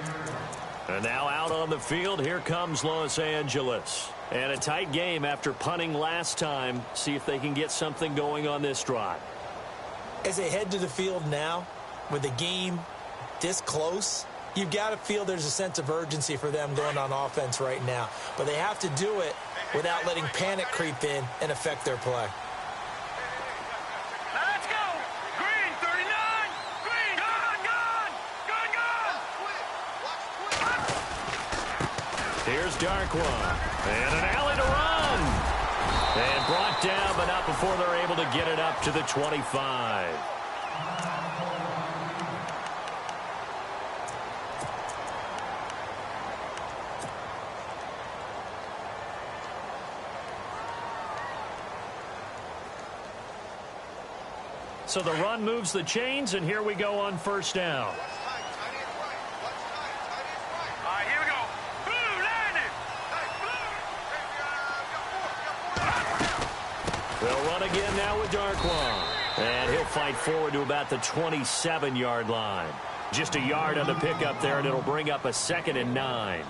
And now out on the field, here comes Los Angeles. And a tight game after punting last time. See if they can get something going on this drive. As they head to the field now, with the game this close, you've got to feel there's a sense of urgency for them going on offense right now. But they have to do it without letting panic creep in and affect their play. Let's go. Green, 39. Green, gone. Here's Darkwan. And an alley to run. And brought down, but not before they're able to get it up to the 25. So the run moves the chains, and here we go on first down. All right, here we go. Blue, landed. They'll run again now with Darkwan. And he'll fight forward to about the 27-yard line. Just a yard on the pickup there, and it'll bring up a 2nd and 9.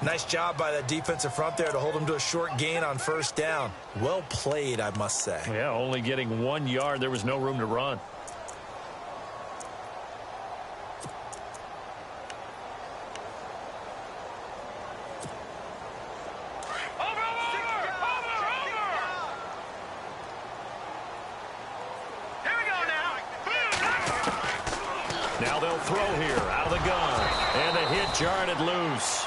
Nice job by that defensive front there to hold him to a short gain on first down. Well played, I must say. Yeah, only getting 1 yard. There was no room to run. Here we go now. Now they'll throw here out of the gun. And the hit jarred it loose.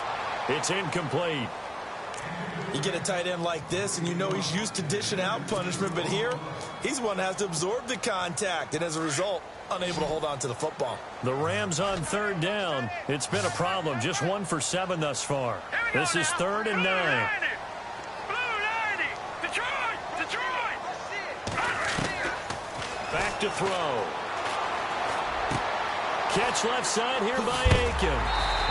It's incomplete. You get a tight end like this, and you know he's used to dishing out punishment, but here, he's the one that has to absorb the contact, and as a result, unable to hold on to the football. The Rams on third down. It's been a problem. Just 1 for 7 thus far. This is 3rd and 9. Detroit. Back to throw. Catch left side here by Aiken.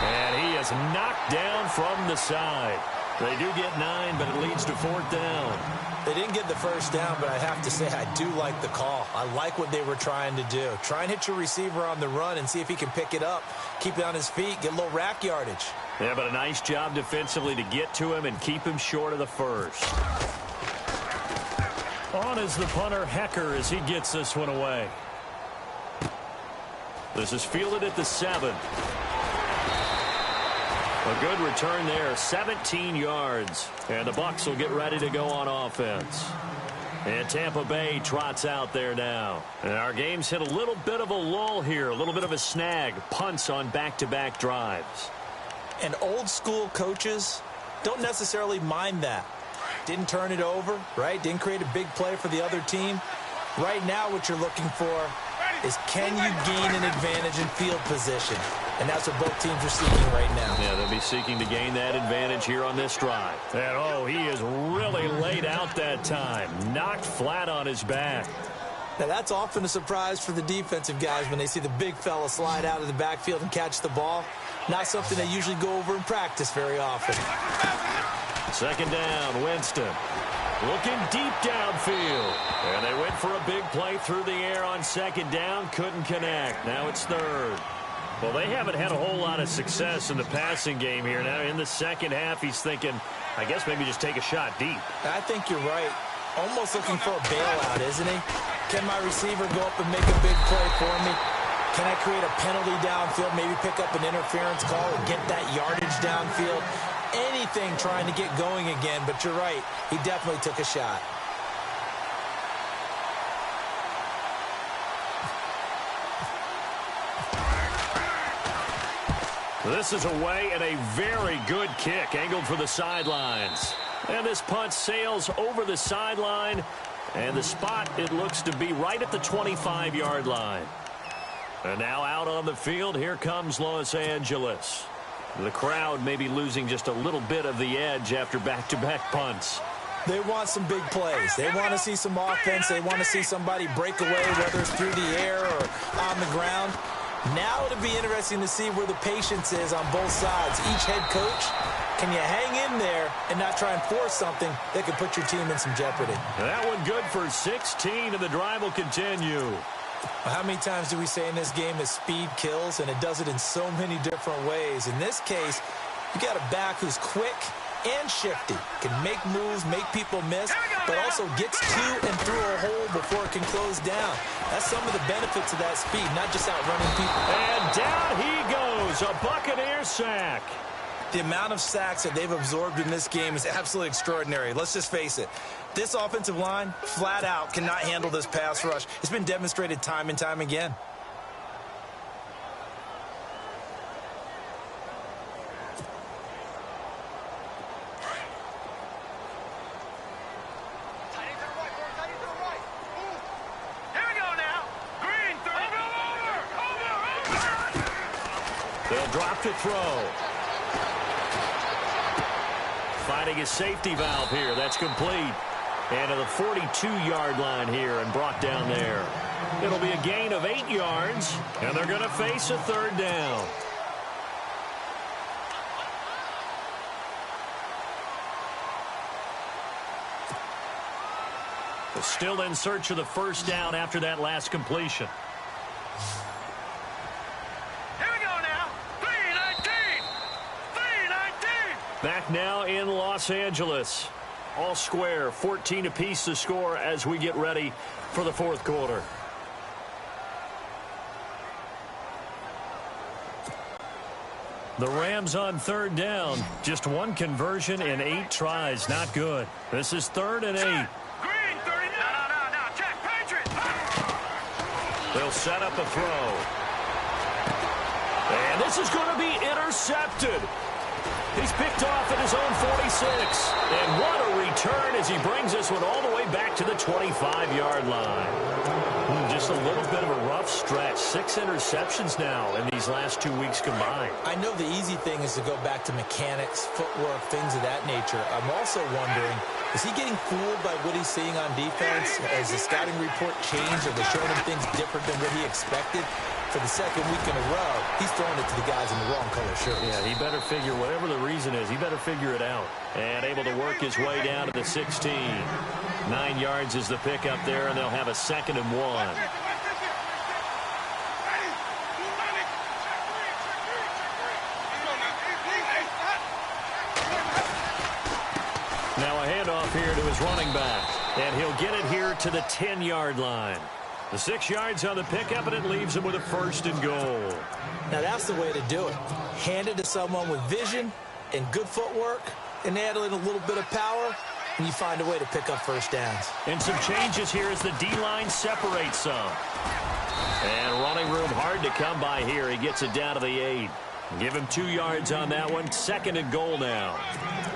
And he is knocked down from the side. They do get 9, but it leads to 4th down. They didn't get the first down, but I have to say I do like the call. I like what they were trying to do. Try and hit your receiver on the run and see if he can pick it up, keep it on his feet, get a little rack yardage. Yeah, but a nice job defensively to get to him and keep him short of the first. On is the punter, Hecker, as he gets this one away. This is fielded at the 7. A good return there, 17 yards. And the Bucs will get ready to go on offense. And Tampa Bay trots out there now. And our game's hit a little bit of a lull here, a little bit of a snag. Punts on back-to-back drives. And old school coaches don't necessarily mind that. Didn't turn it over, right? Didn't create a big play for the other team. Right now what you're looking for is can you gain an advantage in field position? And that's what both teams are seeking right now. Yeah, they'll be seeking to gain that advantage here on this drive. And, oh, he is really laid out that time. Knocked flat on his back. Now, that's often a surprise for the defensive guys when they see the big fella slide out of the backfield and catch the ball. Not something they usually go over in practice very often. 2nd down, Winston. Looking deep downfield. And they went for a big play through the air on 2nd down. Couldn't connect. Now it's 3rd. Well, they haven't had a whole lot of success in the passing game here. Now, in the second half, he's thinking, I guess maybe just take a shot deep. I think you're right. Almost looking for a bailout, isn't he? Can my receiver go up and make a big play for me? Can I create a penalty downfield, maybe pick up an interference call and get that yardage downfield? Anything trying to get going again, but you're right. He definitely took a shot. This is away and a very good kick, angled for the sidelines. And this punt sails over the sideline, and the spot, it looks to be right at the 25-yard line. And now out on the field, here comes Los Angeles. The crowd may be losing just a little bit of the edge after back-to-back punts. They want some big plays. They want to see some offense. They want to see somebody break away, whether it's through the air or on the ground. Now it'll be interesting to see where the patience is on both sides. Each head coach, can you hang in there and not try and force something that could put your team in some jeopardy? That one good for 16, and the drive will continue. How many times do we say in this game that speed kills, and it does it in so many different ways? In this case, you got a back who's quick and shifty, can make moves, make people miss, but also gets to and through a hole before it can close down. That's some of the benefits of that speed, not just outrunning people. And down he goes, a Buccaneer sack. The amount of sacks that they've absorbed in this game is absolutely extraordinary. Let's just face it. This offensive line, flat out, cannot handle this pass rush. It's been demonstrated time and time again. They'll drop to throw. Finding his safety valve here. That's complete. And to the 42-yard line here and brought down there. It'll be a gain of 8 yards, and they're going to face a third down. They're still in search of the first down after that last completion. Back now in Los Angeles. All square, 14 apiece to score as we get ready for the fourth quarter. The Rams on third down. Just one conversion in 8 tries. Not good. This is 3rd and 8. They'll set up a throw. And this is going to be intercepted. He's picked off at his own 46. And what a return as he brings this one all the way back to the 25-yard line. Just a little bit of a rough stretch. 6 interceptions now in these last 2 weeks combined. I know the easy thing is to go back to mechanics, footwork, things of that nature. I'm also wondering, is he getting fooled by what he's seeing on defense? Has the scouting report changed? Are they showing him things different than what he expected? For the second week in a row, he's throwing it to the guys in the wrong color shirts. Yeah, he better figure, whatever the reason is, he better figure it out. And able to work his way down to the 16. 9 yards is the pickup there, and they'll have a 2nd and 1. Now a handoff here to his running back. And he'll get it here to the 10-yard line. The 6 yards on the pickup, and it leaves him with a 1st and goal. Now that's the way to do it. Hand it to someone with vision and good footwork, and add in a little bit of power, and you find a way to pick up first downs. And some changes here as the D-line separates some. And running room hard to come by here. He gets it down to the 8. Give him 2 yards on that one. 2nd and goal now.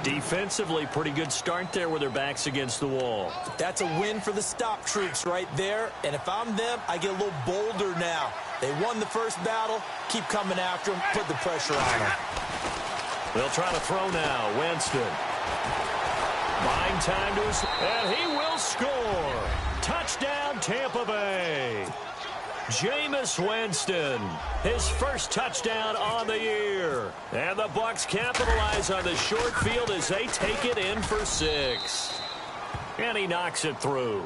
Defensively, pretty good start there with their backs against the wall. That's a win for the stop troops right there. And if I'm them, I get a little bolder now. They won the first battle. Keep coming after them. Put the pressure on them. They'll try to throw now. Winston. Buying time to his... And he will score. Touchdown, Tampa Bay. Jameis Winston, his first touchdown on the year. And the Bucs capitalize on the short field as they take it in for 6. And he knocks it through.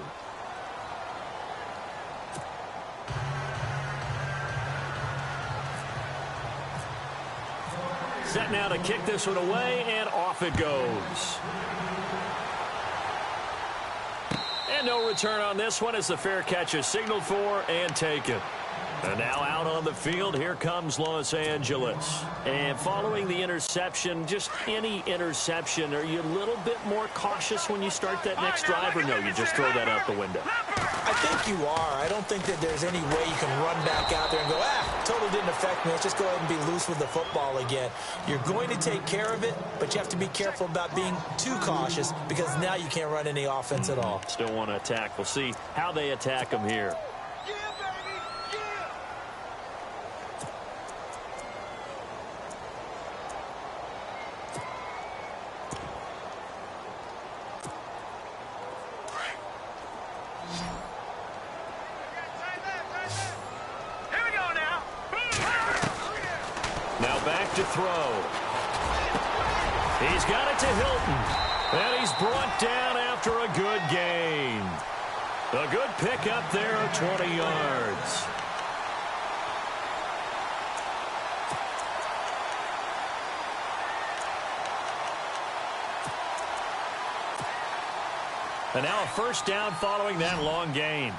Set now to kick this one away, and off it goes. And no return on this one as the fair catch is signaled for and taken. And now out on the field, here comes Los Angeles. And following the interception, just any interception, are you a little bit more cautious when you start that next drive, or no, you just throw that out the window? I think you are. I don't think that there's any way you can run back out there and go, totally didn't affect me. Let's just go ahead and be loose with the football again. You're going to take care of it, but you have to be careful about being too cautious because now you can't run any offense at all. Still want to attack. We'll see how they attack them here. To throw. He's got it to Hilton. And he's brought down after a good gain. A good pickup there of 20 yards. And now a first down following that long gain.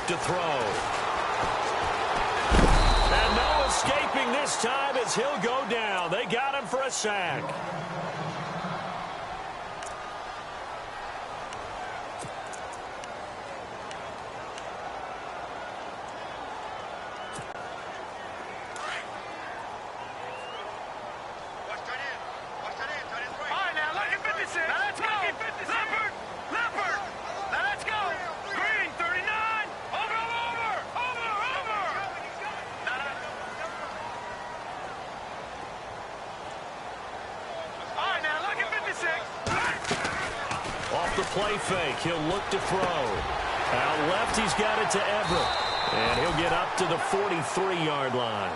To throw. And no escaping this time as he'll go down. They got him for a sack. Play fake. He'll look to throw. Out left, he's got it to Everett. And he'll get up to the 43-yard line.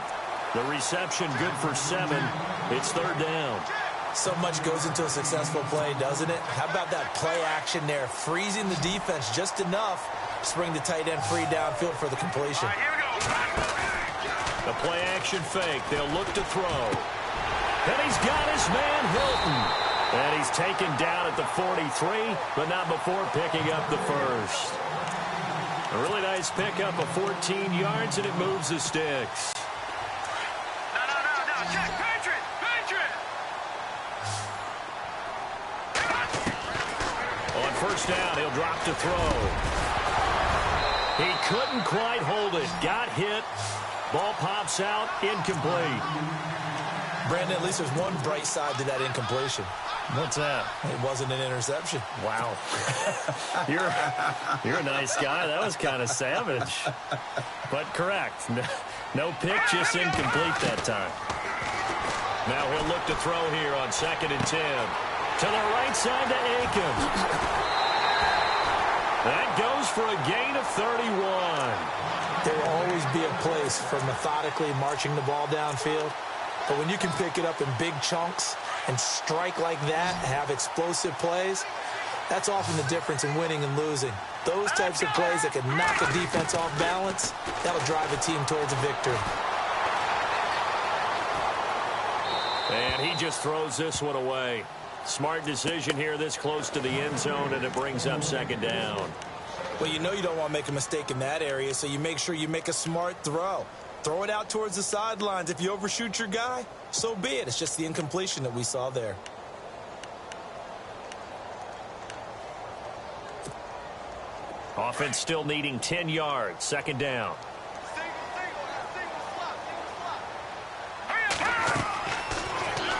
The reception good for 7. It's third down. So much goes into a successful play, doesn't it? How about that play action there? Freezing the defense just enough to bring the tight end free downfield for the completion. All right, here we go. The play action fake. They'll look to throw. And he's got his man Hilton. And he's taken down at the 43, but not before picking up the first. A really nice pickup of 14 yards, and it moves the sticks. No. Check. Patriot. On first down, he'll drop to throw. He couldn't quite hold it. Got hit. Ball pops out. Incomplete. Brandon, at least there's one bright side to that incompletion. What's that? It wasn't an interception. Wow. You're a nice guy. That was kind of savage. But correct. No pick, just incomplete that time. Now he'll look to throw here on 2nd and 10. To the right side to Akins. That goes for a gain of 31. There will always be a place for methodically marching the ball downfield. But when you can pick it up in big chunks and strike like that, have explosive plays, that's often the difference in winning and losing. Those types of plays that can knock a defense off balance, that'll drive a team towards a victory. And he just throws this one away. Smart decision here this close to the end zone, and it brings up 2nd down. Well, you know you don't want to make a mistake in that area, so you make sure you make a smart throw. Throw it out towards the sidelines. If you overshoot your guy, so be it. It's just the incompletion that we saw there. Offense still needing 10 yards. 2nd down.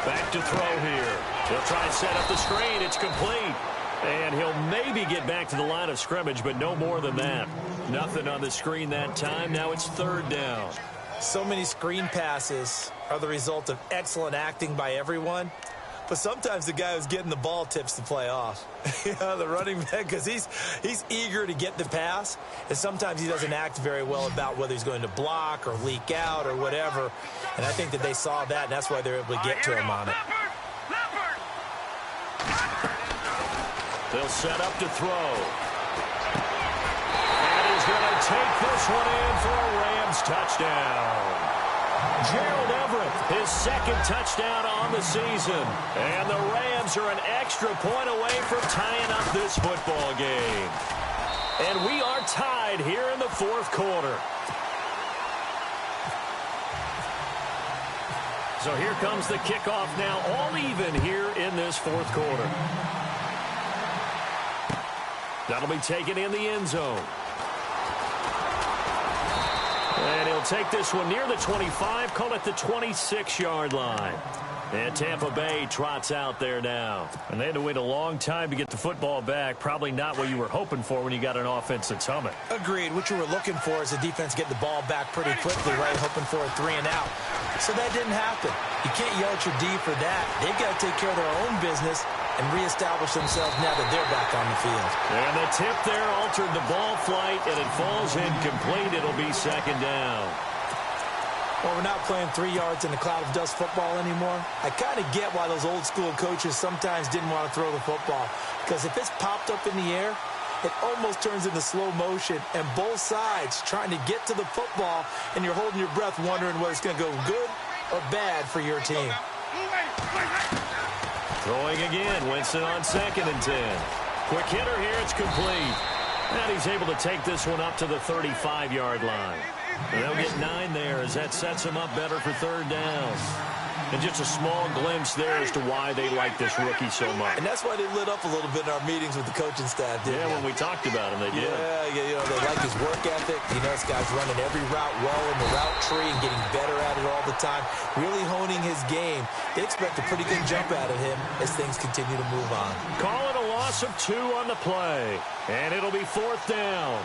Back to throw here. He'll try and set up the screen. It's complete. And he'll maybe get back to the line of scrimmage, but no more than that. Nothing on the screen that time. Now it's 3rd down. So many screen passes are the result of excellent acting by everyone. But sometimes the guy who's getting the ball tips the play off. The running back, because he's eager to get the pass. And sometimes he doesn't act very well about whether he's going to block or leak out or whatever. And I think that they saw that, and that's why they're able to get to him on it. They'll set up to throw. And he's going to take this one in for a Rams touchdown. Gerald Everett, his second touchdown on the season. And the Rams are an extra point away from tying up this football game. And we are tied here in the fourth quarter. So here comes the kickoff now, all even here in this fourth quarter. That'll be taken in the end zone. And he'll take this one near the 25, call it the 26-yard line. And Tampa Bay trots out there now. And they had to wait a long time to get the football back. Probably not what you were hoping for when you got an offense that's humming. Agreed. What you were looking for is the defense getting the ball back pretty quickly, right? Hoping for a 3 and out. So that didn't happen. You can't yell at your D for that. They've got to take care of their own business and reestablish themselves now that they're back on the field. And the tip there altered the ball flight, and it falls incomplete. It'll be second down. Well, we're not playing 3 yards in a cloud of dust football anymore. I kind of get why those old school coaches sometimes didn't want to throw the football. Because if it's popped up in the air, it almost turns into slow motion. And both sides trying to get to the football, and you're holding your breath wondering whether it's going to go good or bad for your team. Throwing again, Winston on 2nd and 10. Quick hitter here, it's complete. And he's able to take this one up to the 35-yard line. And they'll get 9 there as that sets them up better for third down. And just a small glimpse there as to why they like this rookie so much. And that's why they lit up a little bit in our meetings with the coaching staff, didn't they? When we talked about him, they did. Yeah, you know, they like his work ethic. You know, this guy's running every route well in the route tree and getting better at it all the time, really honing his game. They expect a pretty good jump out of him as things continue to move on. Call it a loss of 2 on the play. And it'll be 4th down.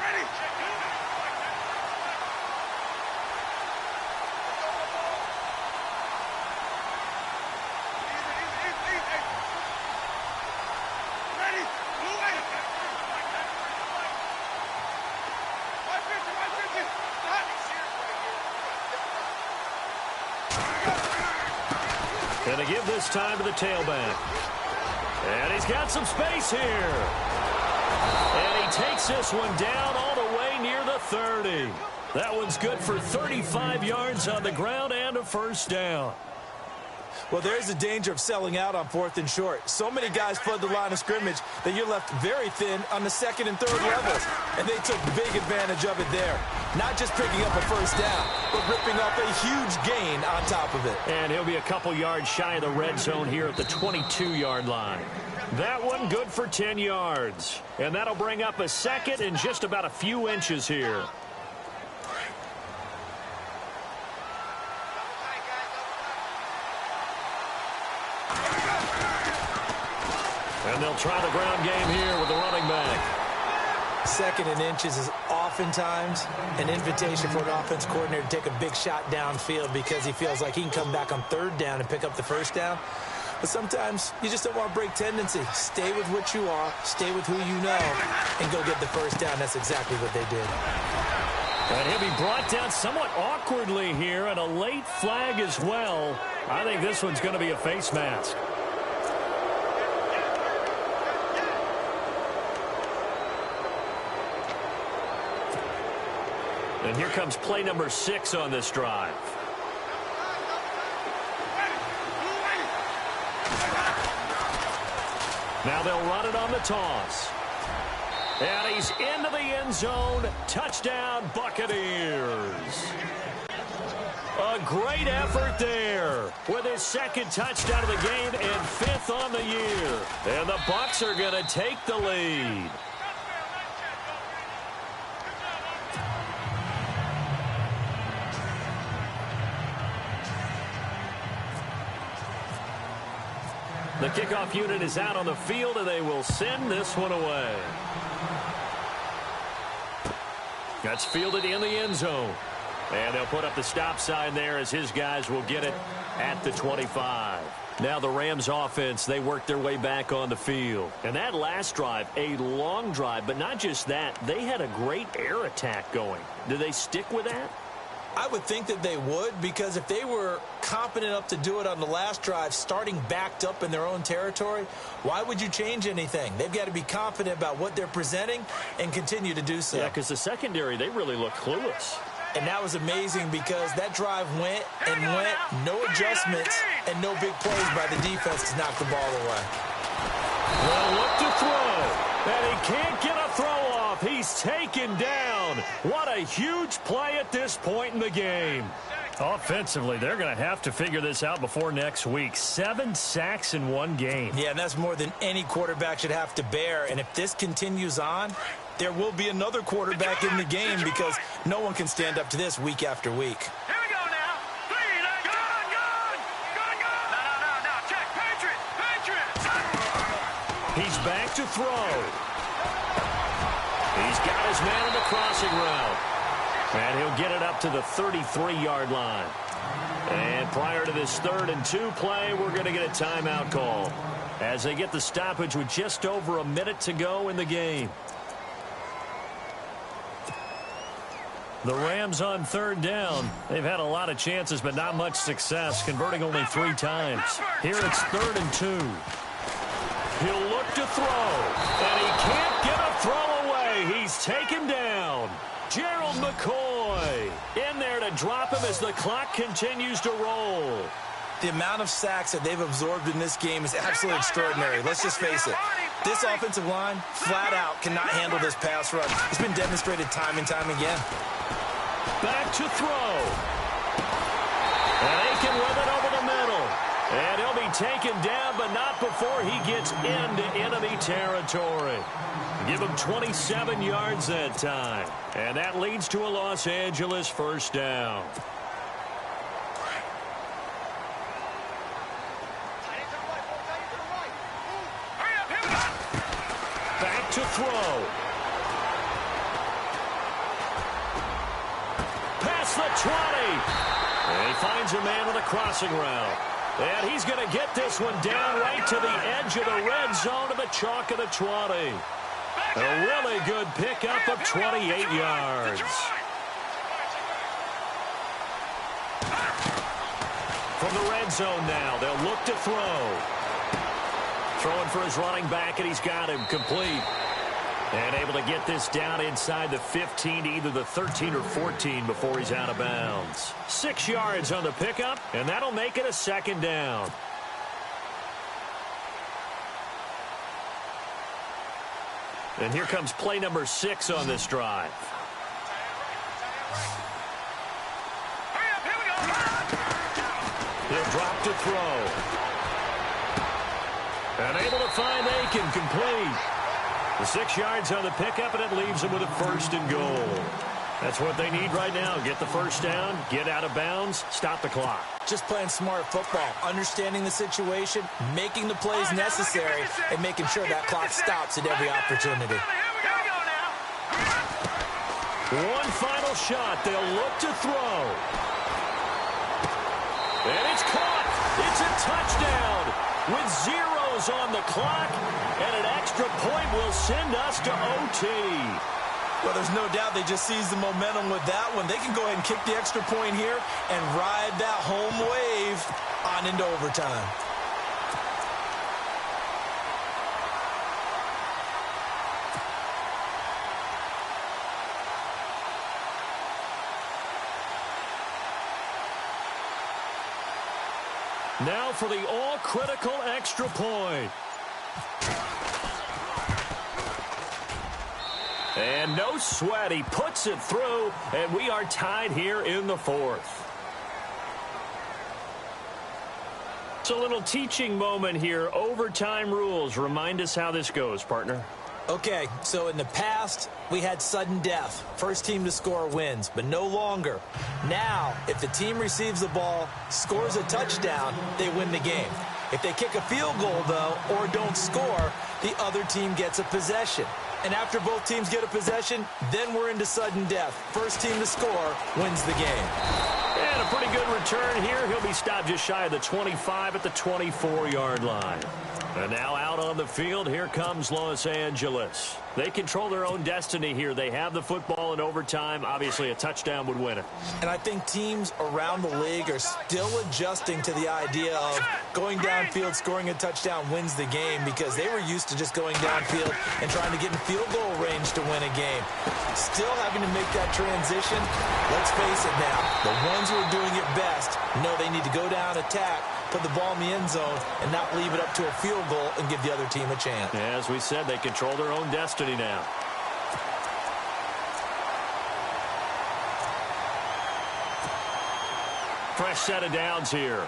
Going to give this time to the tailback. And he's got some space here. And he takes this one down all the way near the 30. That one's good for 35 yards on the ground and a first down. Well, there's the danger of selling out on 4th and short. So many guys flood the line of scrimmage that you're left very thin on the 2nd and 3rd levels. And they took big advantage of it there. Not just picking up a first down, but ripping up a huge gain on top of it. And he'll be a couple yards shy of the red zone here at the 22-yard line. That one good for 10 yards. And that'll bring up a 2nd and just about a few inches here. And they'll try the ground game here with the running back. 2nd and inches is oftentimes an invitation for an offense coordinator to take a big shot downfield because he feels like he can come back on 3rd down and pick up the first down. But sometimes you just don't want to break tendency. Stay with what you are, stay with who you know, and go get the first down. That's exactly what they did. And he'll be brought down somewhat awkwardly here, and a late flag as well. I think this one's going to be a face mask. And here comes play number 6 on this drive. Now they'll run it on the toss. And he's into the end zone. Touchdown, Buccaneers. A great effort there with his 2nd touchdown of the game and 5th on the year. And the Bucs are going to take the lead. The kickoff unit is out on the field, and they will send this one away. That's fielded in the end zone. And they'll put up the stop sign there as his guys will get it at the 25. Now the Rams offense, they work their way back on the field. And that last drive, a long drive, but not just that. They had a great air attack going. Do they stick with that? I would think that they would, because if they were competent enough to do it on the last drive, starting backed up in their own territory, why would you change anything? They've got to be confident about what they're presenting and continue to do so. Yeah, because the secondary, they really look clueless. And that was amazing because that drive went and went, no adjustments, and no big plays by the defense to knock the ball away. Well, look to throw, and he can't get a throw off. He's taken down. What a huge play at this point in the game. Offensively, they're going to have to figure this out before next week. 7 sacks in one game. Yeah, and that's more than any quarterback should have to bear. And if this continues on, there will be another quarterback in the game because no one can stand up to this week after week. Here we go now. No. Check. Patriots. He's back to throw. He's got his man on the crossing route. And he'll get it up to the 33-yard line. And prior to this 3rd and 2 play, we're going to get a timeout call as they get the stoppage with just over a minute to go in the game. The Rams on 3rd down. They've had a lot of chances, but not much success, converting only 3 times. Here it's 3rd and 2. He'll look to throw, and he can't get a throw away. He's taken down. Gerald McCoy in there to drop him as the clock continues to roll. The amount of sacks that they've absorbed in this game is absolutely extraordinary. Let's just face it. This offensive line, flat out, cannot handle this pass rush. It's been demonstrated time and time again. Back to throw. And Aiken with it over the middle. And he'll be taken down, but not before he gets into enemy territory. Give him 27 yards that time. And that leads to a Los Angeles first down. Back to throw. Past the 20. And he finds a man with a crossing route. And he's going to get this one down right to the edge of the red zone to the chalk of the 20. A really good pickup of 28 yards. From the red zone now, they'll look to throw. Throwing for his running back, and he's got him complete. And able to get this down inside the 15, either the 13 or 14 before he's out of bounds. 6 yards on the pickup, and that'll make it a 2nd down. And here comes play number 6 on this drive. He'll drop to throw. And able to find Aiken complete. The 6 yards on the pickup, and it leaves him with a 1st and goal. That's what they need right now. Get the first down, get out of bounds, stop the clock. Just playing smart football, understanding the situation, making the plays necessary, and making sure that clock stops at every opportunity. One final shot. They'll look to throw. And it's caught. It's a touchdown with zeros on the clock, and an extra point will send us to OT. Well, there's no doubt they just seized the momentum with that one. They can go ahead and kick the extra point here and ride that home wave on into overtime. Now for the all-critical extra point. And no sweat. He puts it through, and we are tied here in the 4th. It's a little teaching moment here. Overtime rules. Remind us how this goes, partner. Okay, so in the past, we had sudden death. First team to score wins, but no longer. Now, if the team receives the ball, scores a touchdown, they win the game. If they kick a field goal, though, or don't score, the other team gets a possession. And after both teams get a possession, then we're into sudden death. First team to score wins the game. And a pretty good return here. He'll be stopped just shy of the 25 at the 24-yard line. And now out on the field, here comes Los Angeles. They control their own destiny here. They have the football in overtime. Obviously, a touchdown would win it. And I think teams around the league are still adjusting to the idea of going downfield, scoring a touchdown wins the game, because they were used to just going downfield and trying to get in field goal range to win a game. Still having to make that transition. Let's face it now, the ones who are doing it best know they need to go down, attack, put the ball in the end zone, and not leave it up to a field goal and give the other team a chance. Yeah, as we said, they control their own destiny now. Fresh set of downs here.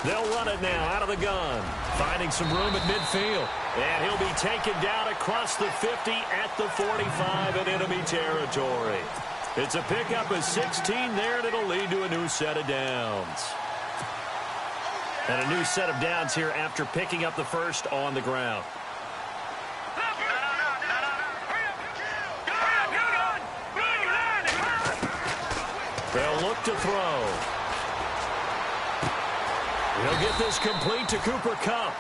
They'll run it now out of the gun. Finding some room at midfield. And he'll be taken down across the 50 at the 45 in enemy territory. It's a pickup of 16 there, and it'll lead to a new set of downs. And a new set of downs here after picking up the first on the ground. They'll look to throw. He'll get this complete to Cooper Kupp.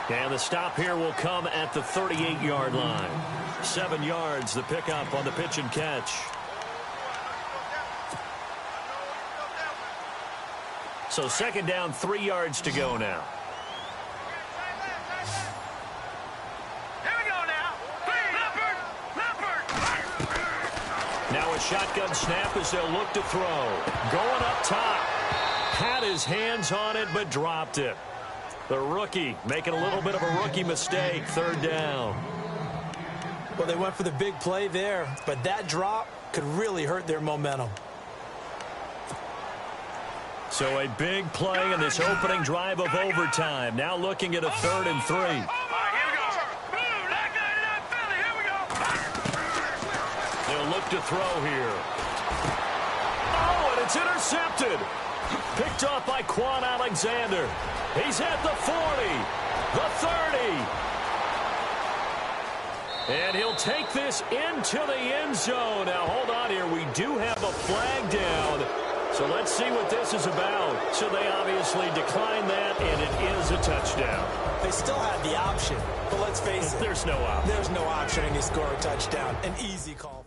And the stop here will come at the 38-yard line. 7 yards, the pickup on the pitch and catch. So second down, 3 yards to go now. Here we go now. Now a shotgun snap as they'll look to throw. Going up top. Had his hands on it, but dropped it. The rookie making a little bit of a rookie mistake. Third down. Well, they went for the big play there, but that drop could really hurt their momentum. So a big play in this opening drive of overtime. Now looking at a 3rd and 3. All right, here we go. Boom, that guy did not feel it. Here we go. They'll look to throw here. Oh, and it's intercepted. Picked off by Quan Alexander. He's at the 40, the 30. And he'll take this into the end zone. Now, hold on here. We do have a flag down. So let's see what this is about. So they obviously decline that, and it is a touchdown. They still have the option, but let's face it. There's no option. There's no option, and you score a touchdown. An easy call.